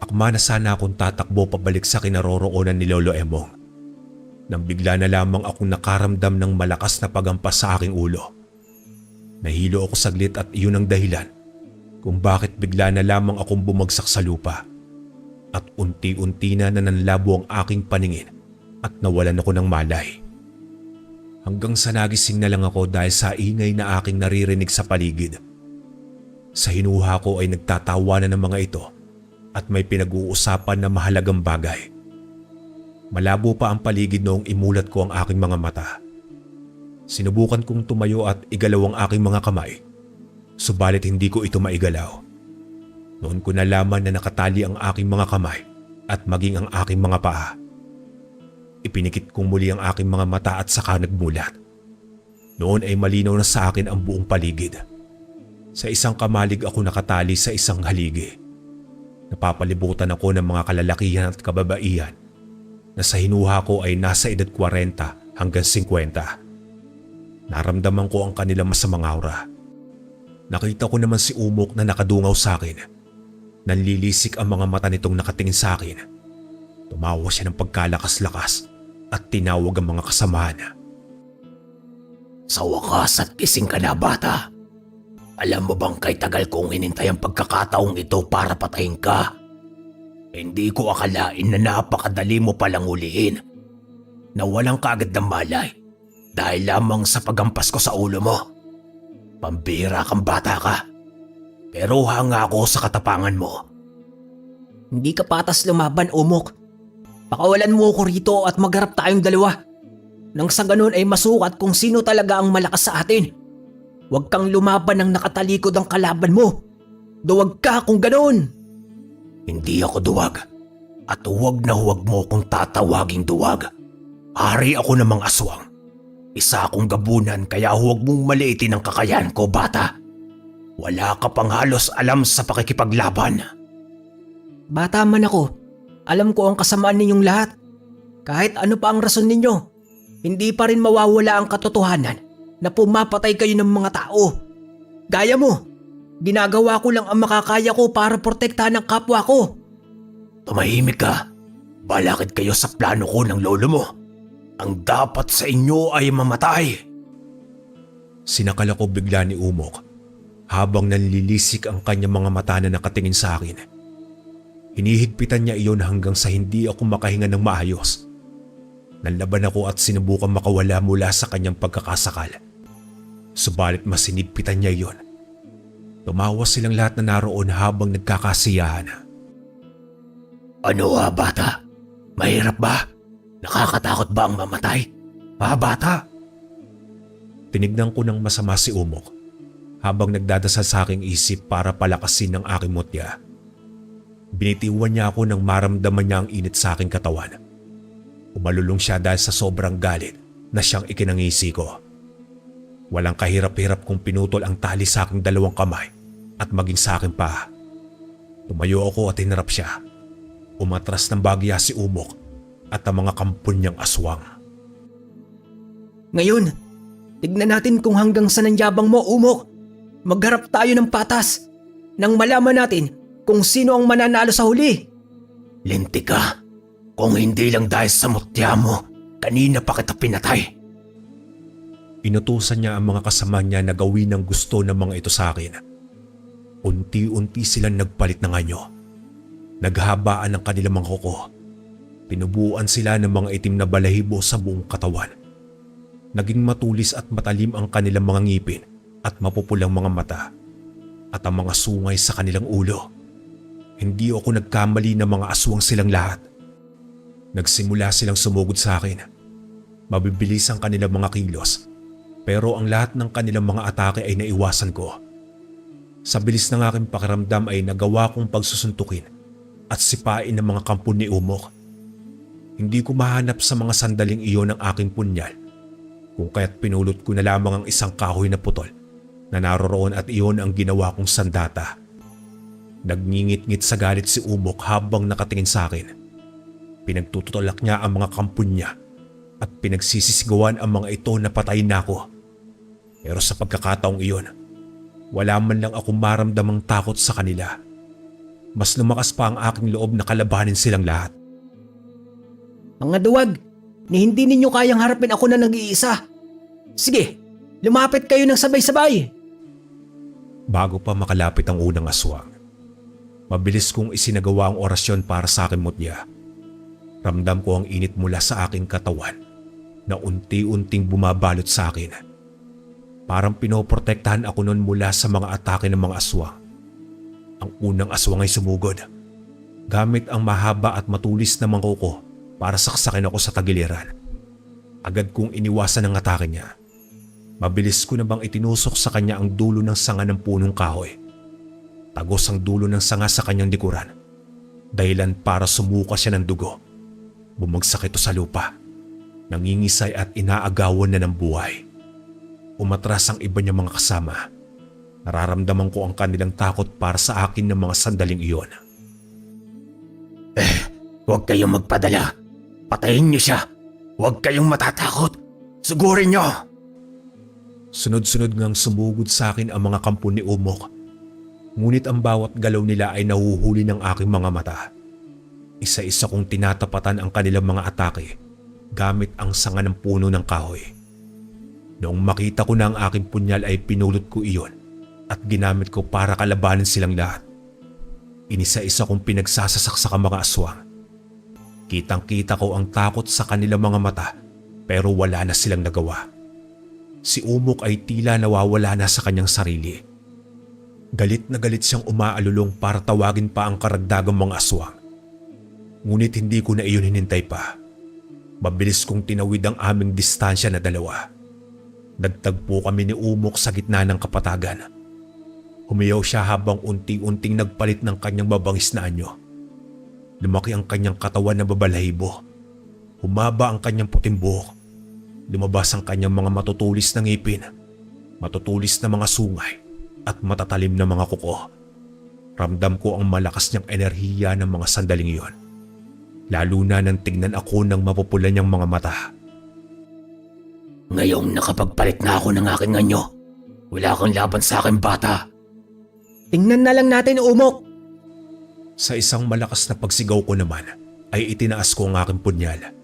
Akma na sana akong tatakbo pabalik sa kinaroroonan ni Lolo Emong. Nang bigla na lamang akong nakaramdam ng malakas na pagampas sa aking ulo. Nahilo ako saglit at iyon ang dahilan kung bakit bigla na lamang akong bumagsak sa lupa. At unti-unti na nananlabo ang aking paningin at nawalan ako ng malay. Hanggang sa nagising na lang ako dahil sa ingay na aking naririnig sa paligid. Sa hinuha ko ay nagtatawanan ng mga ito at may pinag-uusapan na mahalagang bagay. Malabo pa ang paligid noong imulat ko ang aking mga mata. Sinubukan kong tumayo at igalaw ang aking mga kamay, subalit hindi ko ito maigalaw. Noon ko nalaman na nakatali ang aking mga kamay at maging ang aking mga paa. Ipinikit kong muli ang aking mga mata at saka nagmulat. Noon ay malinaw na sa akin ang buong paligid. Sa isang kamalig ako nakatali sa isang haligi. Napapalibutan ako ng mga kalalakihan at kababaihan na sa hinuha ko ay nasa edad 40 hanggang 50. Naramdaman ko ang kanilang masamang aura. Nakita ko naman si Umok na nakadungaw sa akin. Nanlilisik ang mga mata nitong nakatingin sa akin. Tumawa siya ng pagkalakas-lakas at tinawag ang mga kasamahan. Sa wakas at gising ka na, bata. Alam mo bang kay tagal kong hinintay ang pagkakataong ito para patayin ka? Hindi ko akalain na napakadali mo palang ulihin. Na walang kaagad ng malay dahil lamang sa pagampas ko sa ulo mo. Pambira kang bata ka. Pero hanga ako sa katapangan mo. Hindi ka patas lumaban, Umok. Pakawalan mo ko rito at magharap tayong dalawa. Nang sa ganun ay masukat kung sino talaga ang malakas sa atin. Huwag kang lumaban ng nakatalikod ang kalaban mo. Duwag ka kung ganun. Hindi ako duwag. At huwag na huwag mo kung tatawaging duwag. Hari ako ng mga aswang. Isa akong gabunan kaya huwag mong maliitin ang kakayahan ko, bata. Wala ka pang halos alam sa pakikipaglaban. Bata man ako, alam ko ang kasamaan ninyong lahat. Kahit ano pa ang rason ninyo, hindi pa rin mawawala ang katotohanan na pumapatay kayo ng mga tao. Gaya mo, ginagawa ko lang ang makakaya ko para protektahan ang kapwa ko. Tumahimik ka. Balakid kayo sa plano ko ng lolo mo. Ang dapat sa inyo ay mamatay. Sinakal ako bigla ni Umok habang nanlilisik ang kanyang mga mata na nakatingin sa akin. Hinihigpitan niya iyon hanggang sa hindi ako makahinga ng maayos. Nanlaban ako at sinubukang makawala mula sa kanyang pagkakasakal. Subalit mas sinigpitan niya iyon. Tumawa silang lahat na naroon habang nagkakasiyahan. Ano bata? Mahirap ba? Nakakatakot ba ang mamatay? Bata? Tinignan ko ng masama si Umok habang nagdadasal sa aking isip para palakasin ang aking mutya. Binitiwan niya ako nang maramdaman niya ang init sa aking katawan. Umalulong siya dahil sa sobrang galit na siyang ikinangisi ko. Walang kahirap-hirap kung pinutol ang tali sa aking dalawang kamay at maging sa aking paa. Tumayo ako at hinarap siya. Umatras ng bagya si Umok at ang mga kampon niyang aswang. Ngayon, tignan natin kung hanggang saan ang yabang mo, Umok. Magharap tayo ng patas nang malaman natin kung sino ang mananalo sa huli. Linti ka. Kung hindi lang dahil sa mutya mo, kanina pa kita pinatay. Inutusan niya ang mga kasama niya na gawin ang gusto ng mga ito sa akin. Unti-unti silang nagpalit ng anyo. Naghabaan ang kanilang mga kuko. Pinubuan sila ng mga itim na balahibo sa buong katawan. Naging matulis at matalim ang kanilang mga ngipin at mapupulang mga mata at ang mga sungay sa kanilang ulo. Hindi ako nagkamali na mga aswang silang lahat. Nagsimula silang sumugod sa akin. Mabibilis ang kanilang mga kilos, pero ang lahat ng kanilang mga atake ay naiwasan ko. Sa bilis ng aking pakiramdam ay nagawa kong pagsusuntukin at sipain ng mga kampon ni Umok. Hindi ko mahanap sa mga sandaling iyon ang aking punyal, kung kaya't pinulot ko na lamang ang isang kahoy na putol na naroroon at iyon ang ginawa kong sandata. Nagngingit-ngit sa galit si Umok habang nakatingin sa akin. Pinagtutulak niya ang mga kampon niya at pinagsisisigawan ang mga ito na patayin na ako. Pero sa pagkakataong iyon, wala man lang akong maramdamang takot sa kanila. Mas lumakas pa ang aking loob na kalabanin silang lahat. Mga duwag, ni hindi ninyo kayang harapin ako na nag-iisa. Sige, lumapit kayo ng sabay-sabay. Bago pa makalapit ang unang aswang, mabilis kong isinagawa ang orasyon para sa aking mutya. Ramdam ko ang init mula sa aking katawan na unti-unting bumabalot sa akin. Parang pinoprotektahan ako noon mula sa mga atake ng mga aswang. Ang unang aswang ay sumugod. gamit ang mahaba at matulis na mangkoko para saksakin ako sa tagiliran. Agad kong iniwasan ang atake niya. Mabilis ko na bang itinusok sa kanya ang dulo ng sanga ng punong kahoy. Tagos ang dulo ng sanga sa kanyang likuran. Dahilan para sumuka siya ng dugo. Bumagsak ito sa lupa. Nangingisay at inaagawan na ng buhay. Umatras ang iba niyang mga kasama. Nararamdaman ko ang kanilang takot para sa akin ng mga sandaling iyon. Huwag kayong magpadala. Patayin niyo siya. Huwag kayong matatakot. Sugurin niyo. Sunod-sunod ngang sumugod sa akin ang mga kampo ni Umok. Ngunit ang bawat galaw nila ay nahuhuli ng aking mga mata. Isa-isa kong tinatapatan ang kanilang mga atake gamit ang sanga ng puno ng kahoy. Noong makita ko na ang aking punyal ay pinulot ko iyon at ginamit ko para kalabanin silang lahat. Inisa-isa kong pinagsasasak sa mga aswang. Kitang-kita ko ang takot sa kanilang mga mata pero wala na silang nagawa. Si Umok ay tila nawawala na sa kanyang sarili. Galit na galit siyang umaalulong para tawagin pa ang karagdagang mga aswang. Ngunit hindi ko na iyon hinintay pa. Mabilis kong tinawid ang aming distansya na dalawa. Nagtagpo kami ni Umok sa gitna ng kapatagan. Humiyaw siya habang unti-unting nagpalit ng kanyang mabangis na anyo. Lumaki ang kanyang katawan na babalahibo. Humaba ang kanyang puting buhok. Lumabas ang kanyang mga matutulis na ngipin, matutulis na mga sungay at matatalim na mga kuko. Ramdam ko ang malakas niyang enerhiya ng mga sandaling iyon. Lalo na nang tignan ako ng mapupula niyang mga mata. Ngayong nakapagpalit na ako ng aking anyo, wala kang laban sa akin, bata. Tingnan na lang natin, Umok. Sa isang malakas na pagsigaw ko naman ay itinaas ko ang aking punyal.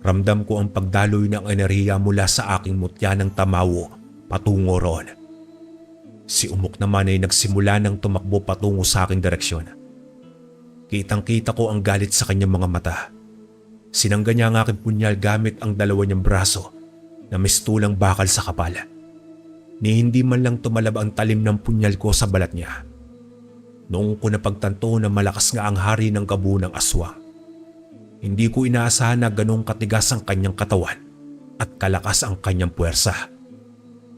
Ramdam ko ang pagdaloy ng enerhiya mula sa aking mutya ng tamawo patungo roon. Si Umok naman ay nagsimula ng tumakbo patungo sa aking direksyon. Kitang-kita ko ang galit sa kanyang mga mata. Sinangga niya ang aking punyal gamit ang dalawa niyang braso na mistulang bakal sa kapal. Ni hindi man lang tumalab ang talim ng punyal ko sa balat niya. Noong ko napagtanto na malakas nga ang hari ng gabu ng aswang. Hindi ko inaasahan na ganong katigas ang kanyang katawan at kalakas ang kanyang puwersa.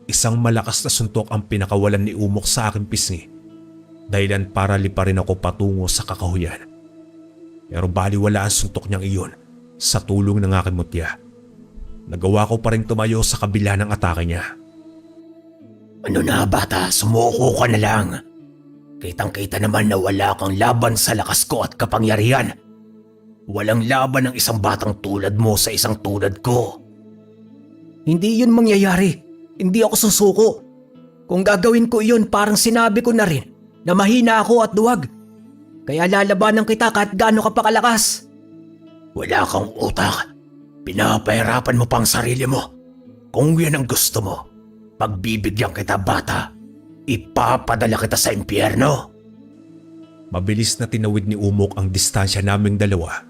Isang malakas na suntok ang pinakawalan ni Umok sa aking pisngi. Dahilan para liparin ako patungo sa kakahuyan. Pero baliwala ang suntok niyang iyon sa tulong ng aking mutya. Nagawa ko pa rin tumayo sa kabila ng atake niya. Ano na, bata? Sumuko ka na lang. Kitang-kita naman na wala kang laban sa lakas ko at kapangyarihan. Walang laban ng isang batang tulad mo sa isang tulad ko. Hindi yun mangyayari. Hindi ako susuko. Kung gagawin ko iyon, parang sinabi ko na rin na mahina ako at duwag. Kaya lalabanan kita kahit gaano ka pa kalakas. Wala kang utak. Pinapahirapan mo pang sarili mo. Kung yan ang gusto mo, pagbibigyan kita, bata. Ipapadala kita sa impyerno. Mabilis na tinawid ni Umok ang distansya naming dalawa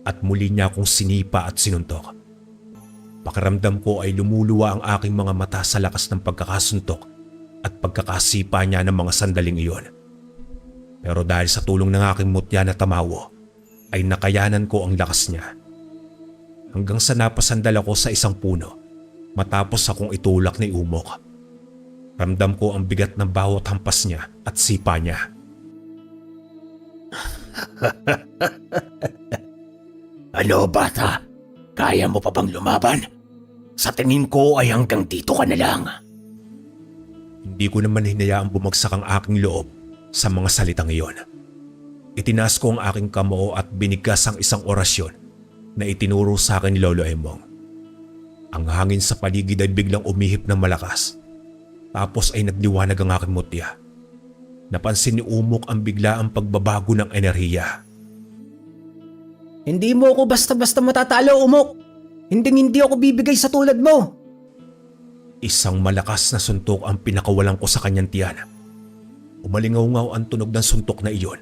at muli niya akong sinipa at sinuntok. Pakiramdam ko ay lumuluwa ang aking mga mata sa lakas ng pagkakasuntok at pagkakasipa niya ng mga sandaling iyon. Pero dahil sa tulong ng aking mutya na tamawo, ay nakayanan ko ang lakas niya. Hanggang sa napasandal ako sa isang puno matapos akong itulak ni Umok. Ramdam ko ang bigat ng bawat hampas niya at sipa niya. Ano, bata? Kaya mo pa bang lumaban? Sa tingin ko ay hanggang dito ka na lang. Hindi ko naman hinayaang bumagsak ang aking loob sa mga salitang iyon. Itinaas ko ang aking kamao at binigas ang isang orasyon na itinuro sa akin ni Lolo Embong. Ang hangin sa paligid ay biglang umihip ng malakas. Tapos ay nagliwanag ang aking mutya. Napansin ni Umok ang biglaang pagbabago ng enerhiya. Hindi mo ako basta-basta matatalo, Umok. Hindi ako bibigay sa tulad mo. Isang malakas na suntok ang pinakawalan ko sa kanyang tiyan. Umalingaw-ngaw ang tunog ng suntok na iyon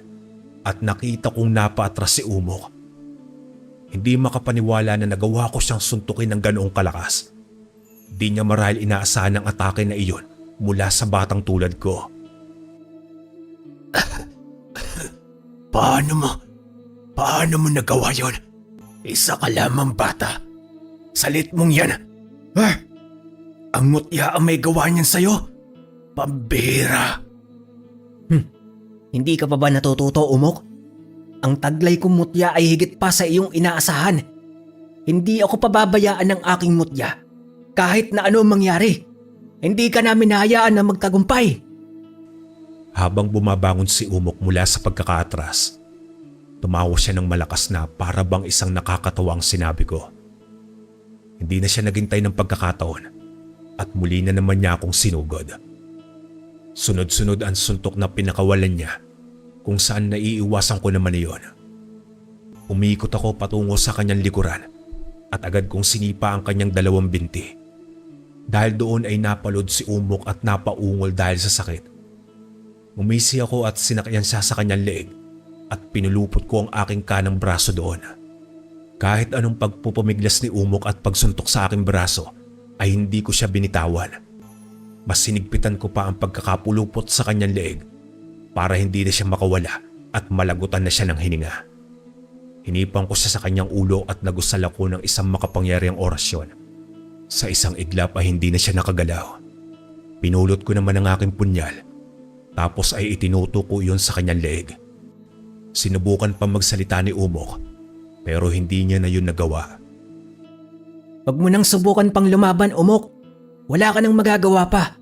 at nakita kong napaatras si Umok. Hindi makapaniwala na nagawa ko siyang suntukin ng ganoong kalakas. Di niya marahil inaasahan ang atake na iyon mula sa batang tulad ko. Paano mo? Paano mo nagawa yon? Isa ka lamang bata. Salit mong yan. Ha? Ang mutya ang may gawa niyan sa'yo? Pambira. Hindi ka pa ba natututo, Umok? Ang taglay kong mutya ay higit pa sa iyong inaasahan. Hindi ako pababayaan ng aking mutya. Kahit na ano ang mangyari. Hindi ka namin hahayaan na magtagumpay. Habang bumabangon si Umok mula sa pagkakaatras, tumawa siya ng malakas na para bang isang nakakatawang sinabi ko. Hindi na siya naghintay ng pagkakataon at muli na naman niya akong sinugod. Sunod-sunod ang suntok na pinakawalan niya kung saan naiiwasan ko naman iyon. Umikot ako patungo sa kanyang likuran at agad kong sinipa ang kanyang dalawang binti. Dahil doon ay napalod si Umok at napaungol dahil sa sakit. Umisi ako at sinakyan siya sa kanyang leeg at pinulupot ko ang aking kanang braso doon. Kahit anong pagpupumiglas ni Umok at pagsuntok sa aking braso ay hindi ko siya binitawan. Mas sinigpitan ko pa ang pagkakapulupot sa kanyang leeg para hindi na siya makawala at malagutan na siya ng hininga. Hinipan ko siya sa kanyang ulo at nagusal ako ng isang makapangyarihang orasyon. Sa isang iglap ay hindi na siya nakagalaw. Pinulot ko naman ang aking punyal tapos ay itinuto ko iyon sa kanyang leeg. Sinubukan pa magsalita ni Umok pero hindi niya na yun nagawa. Huwag mo nang subukan pang lumaban, Umok. Wala ka nang magagawa pa.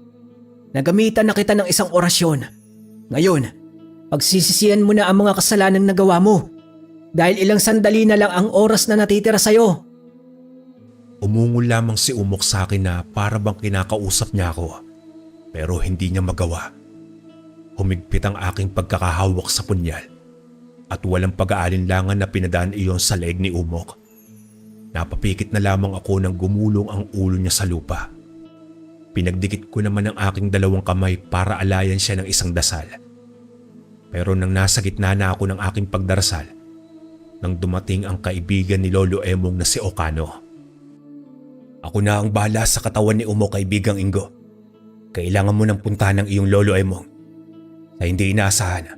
Nagamitan na kita ng isang orasyon. Ngayon, pagsisisihan mo na ang mga kasalanang nagawa mo. Dahil ilang sandali na lang ang oras na natitira sa'yo. Umungol lamang si Umok sa akin na para bang kinakausap niya ako. Pero hindi niya magawa. Humigpit ang aking pagkakahawak sa punyal. At walang pag-aalinlangan na pinadaan iyon sa leeg ni Umok. Napapikit na lamang ako nang gumulong ang ulo niya sa lupa. Pinagdikit ko naman ang aking dalawang kamay para alayan siya ng isang dasal. Pero nang nasa gitna na ako ng aking pagdarasal, nang dumating ang kaibigan ni Lolo Emong na si Okano. Ako na ang bahala sa katawan ni Umok, kaibigang Ingo. Kailangan mo nang puntahan ng iyong Lolo Emong. Sa hindi inaasahan,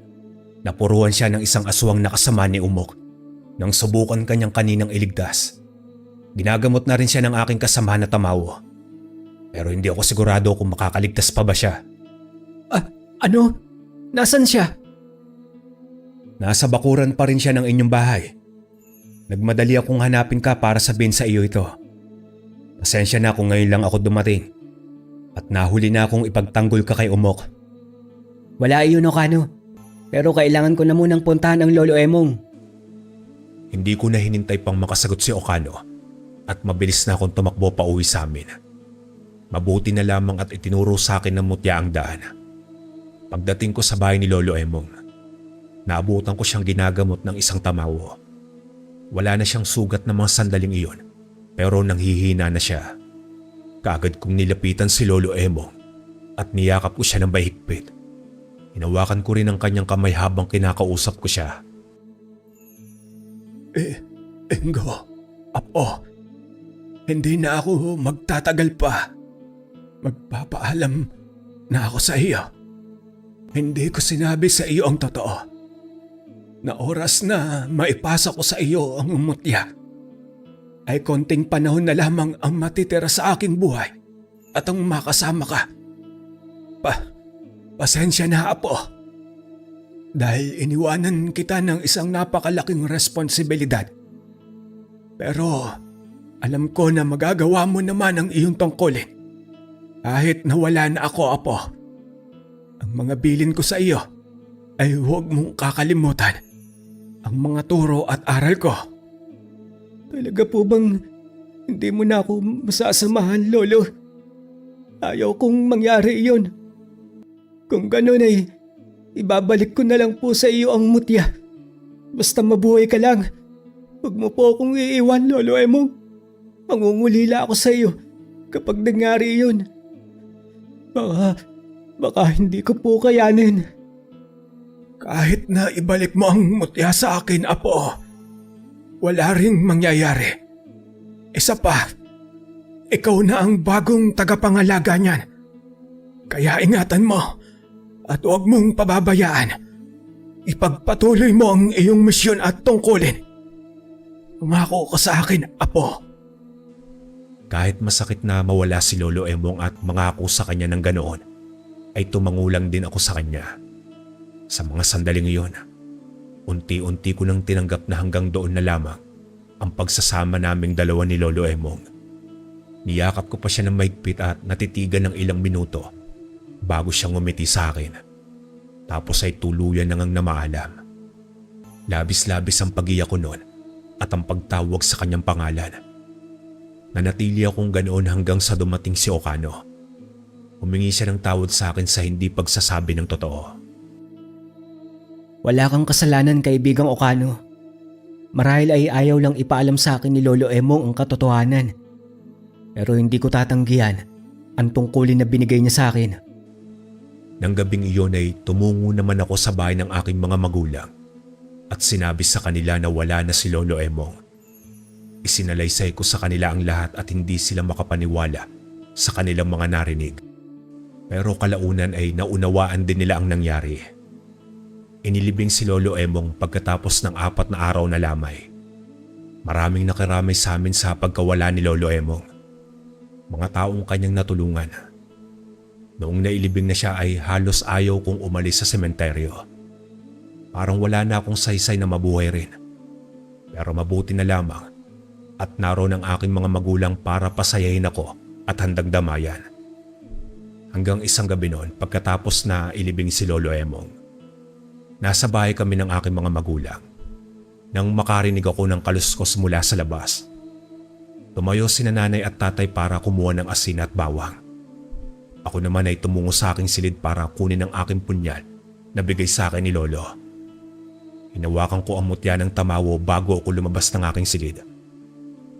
napuruan siya ng isang aswang na kasama ni Umok nang subukan kanyang kaninang iligtas. Ginagamot na rin siya ng aking kasama na Tamawo. Pero hindi ako sigurado kung makakaligtas pa ba siya. Ano? Nasaan siya? Nasa bakuran pa rin siya ng inyong bahay. Nagmadali akong hanapin ka para sabihin sa iyo ito. Pasensya na kung ngayon lang ako dumating. At nahuli na akong ipagtanggol ka kay Umok. Wala iyon, Okano. Pero kailangan ko na munang puntahan ang Lolo Emong. Hindi ko na hinintay pang makasagot si Okano at mabilis na akong tumakbo pa uwi sa amin. Mabuti na lamang at itinuro sa akin ng mutya ang daan. Pagdating ko sa bahay ni Lolo Emong, naabutan ko siyang ginagamot ng isang Tamawo. Wala na siyang sugat ng mga sandaling iyon pero nanghihina na siya. Kaagad kong nilapitan si Lolo Emong at niyakap ko siya ng mahigpit. Hinawakan ko rin ang kanyang kamay habang kinakausap ko siya. Ingo, Apo, hindi na ako magtatagal pa. Magpapaalam na ako sa iyo. Hindi ko sinabi sa iyo ang totoo. Na oras na maipasa ko sa iyo ang mutya, ay konting panahon na lamang ang matitira sa aking buhay at ang makasama ka. Pasensya na, Apo. Dahil iniwanan kita ng isang napakalaking responsibilidad. Pero alam ko na magagawa mo naman ang iyong tungkulin. Kahit nawala na ako, Apo. Ang mga bilin ko sa iyo ay huwag mong kakalimutan ang mga turo at aral ko. Talaga po bang hindi mo na ako masasamahan, Lolo? Ayaw kong mangyari iyon. Kung gano'n ay ibabalik ko na lang po sa iyo ang mutya. Basta mabuhay ka lang. Huwag mo po akong iiwan, Lolo Emong. Mangungulila ako sa iyo kapag nangyari iyon. Baka hindi ko po kayanin. Kahit na ibalik mo ang mutya sa akin, Apo, wala ring mangyayari. Isa pa, ikaw na ang bagong tagapangalaga niyan. Kaya ingatan mo at huwag mong pababayaan ipagpatuloy mo ang iyong misyon at tungkulin. Umako ka sa akin, Apo. Kahit masakit na mawala si Lolo Emong at mangako sa kanya ng ganoon, ay tumangulang din ako sa kanya. Sa mga sandaling iyon, unti-unti ko nang tinanggap na hanggang doon na lamang ang pagsasama naming dalawa ni Lolo Emong. Niyakap ko pa siya ng mahigpit at natitigan ng ilang minuto bago siya ngumiti sa akin. Tapos ay tuluyan nang namaalam. Labis-labis ang pag-iyak ko noon at ang pagtawag sa kanyang pangalan. Nanatili akong ganoon hanggang sa dumating si Okano. Humingi siya ng tawad sa akin sa hindi pagsasabi ng totoo. Wala kang kasalanan, kaibigang Okano. Marahil ay ayaw lang ipaalam sa akin ni Lolo Emong ang katotohanan. Pero hindi ko tatanggihan ang tungkulin na binigay niya sa akin. Nang gabing iyon ay tumungo naman ako sa bahay ng aking mga magulang at sinabi sa kanila na wala na si Lolo Emong. Isinalaysay ko sa kanila ang lahat at hindi sila makapaniwala sa kanilang mga narinig. Pero kalaunan ay naunawaan din nila ang nangyari. Inilibing si Lolo Emong pagkatapos ng 4 na araw na lamay. Maraming nakiramay sa amin sa pagkawala ni Lolo Emong. Mga taong kanyang natulungan. Noong nailibing na siya ay halos ayaw kong umalis sa sementeryo. Parang wala na akong saysay na mabuhay rin. Pero mabuti na lamang at naroon ang aking mga magulang para pasayahin ako at handang damayan. Hanggang isang gabi noon pagkatapos na ilibing si Lolo Emong. Nasa bahay kami ng aking mga magulang. Nang makarinig ako ng kaluskos mula sa labas. Tumayo si nanay at tatay para kumuha ng asin at bawang. Ako naman ay tumungo sa aking silid para kunin ang aking punyal na bigay sa akin ni Lolo. Hinawakan ko ang mutya ng tamawo bago ako lumabas ng aking silid.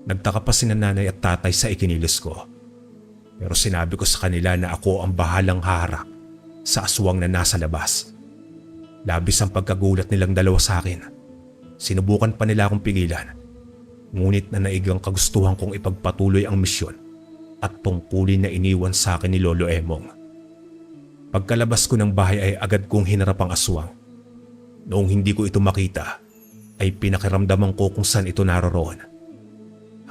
Nagtaka pa si nanay at tatay sa ikinilos ko. Pero sinabi ko sa kanila na ako ang bahalang haharap sa aswang na nasa labas. Labis ang pagkagulat nilang dalawa sa akin. Sinubukan pa nila akong pigilan. Ngunit nanaig ang kagustuhan kong ipagpatuloy ang misyon at tungkulin na iniwan sa akin ni Lolo Emong. Pagkalabas ko ng bahay ay agad kong hinarap ang aswang. Noong hindi ko ito makita, ay pinakiramdaman ko kung saan ito naroroon.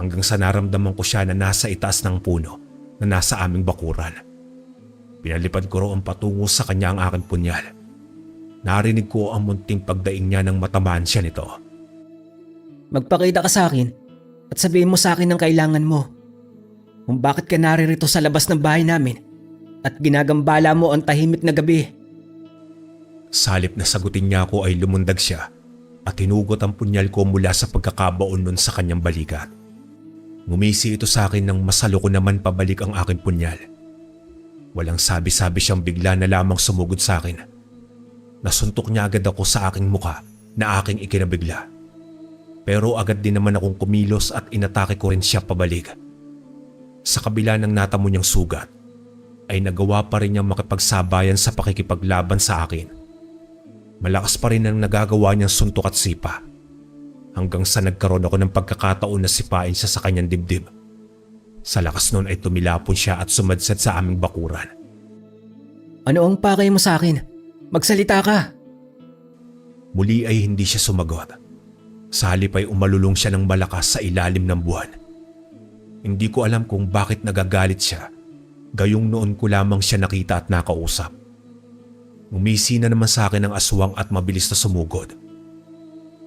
Hanggang sa naramdaman ko siya na nasa itaas ng puno na nasa aming bakuran. Pinalipad ko roon patungo sa kanya ang aking punyal. Narinig ko ang munting pagdaing niya nang matamaan siya nito. Magpakita ka sa akin at sabihin mo sa akin ang kailangan mo. Kung bakit ka naririto sa labas ng bahay namin at ginagambala mo ang tahimik na gabi. Salip na sagutin niya ako ay lumundag siya at hinugot ang punyal ko mula sa pagkakabaon nun sa kanyang balikat. Ngumisi ito sa akin nang masalo ko naman pabalik ang aking punyal. Walang sabi-sabi siyang bigla na lamang sumugod sa akin. Nasuntok niya agad ako sa aking muka na aking ikinabigla. Pero agad din naman akong kumilos at inatake ko rin siya pabalik. Sa kabila ng natamo niyang sugat, ay nagawa pa rin niyang makipagsabayan sa pakikipaglaban sa akin. Malakas pa rin ang nagagawa niyang suntok at sipa. Hanggang sa nagkaroon ako ng pagkakataon na sipain siya sa kanyang dibdib. Sa lakas noon ay tumilapon siya at sumadsad sa aming bakuran. Ano ang pakay mo sa akin? Magsalita ka! Muli ay hindi siya sumagot. Sa halip ay umalulong siya ng malakas sa ilalim ng buwan. Hindi ko alam kung bakit nagagalit siya. Gayong noon ko lamang siya nakita at nakausap. Umisi na naman sa akin ang aswang at mabilis na sumugod.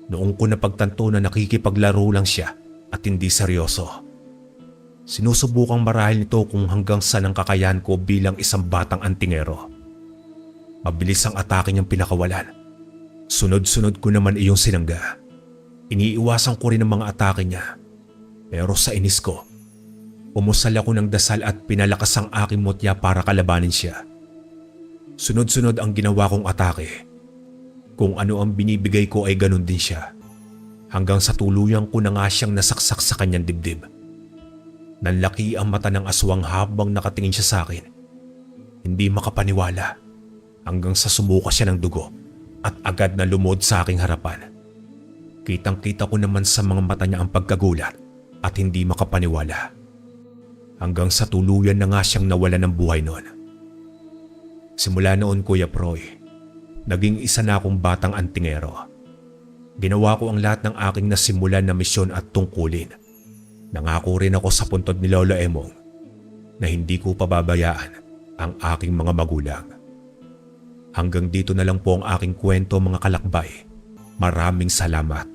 Noong ko napagtanto na nakikipaglaro lang siya at hindi seryoso. Sinusubukang marahil nito kung hanggang saan ang kakayahan ko bilang isang batang antingero. Mabilis ang atake niyang pinakawalan. Sunod-sunod ko naman iyong sinangga. Iniiwasan ko rin ang mga atake niya. Pero sa inis ko, umusal ako ng dasal at pinalakas ang aking mutya para kalabanin siya. Sunod-sunod ang ginawa kong atake. Kung ano ang binibigay ko ay ganun din siya. Hanggang sa tuluyang ko na nga siyang nasaksak sa kanyang dibdib. Nanlaki ang mata ng aswang habang nakatingin siya sa akin. Hindi makapaniwala. Hanggang sa sumuka siya ng dugo at agad na lumod sa aking harapan. Kitang-kita ko naman sa mga mata niya ang pagkagulat at hindi makapaniwala. Hanggang sa tuluyan na nga siyang nawala ng buhay noon. Simula noon, Kuya Proy, naging isa na akong batang antingero. Ginawa ko ang lahat ng aking nasimulan na misyon at tungkulin. Nangako rin ako sa puntod ni Lolo Emong na hindi ko pababayaan ang aking mga magulang. Hanggang dito na lang po ang aking kwento, mga kalakbay. Maraming salamat.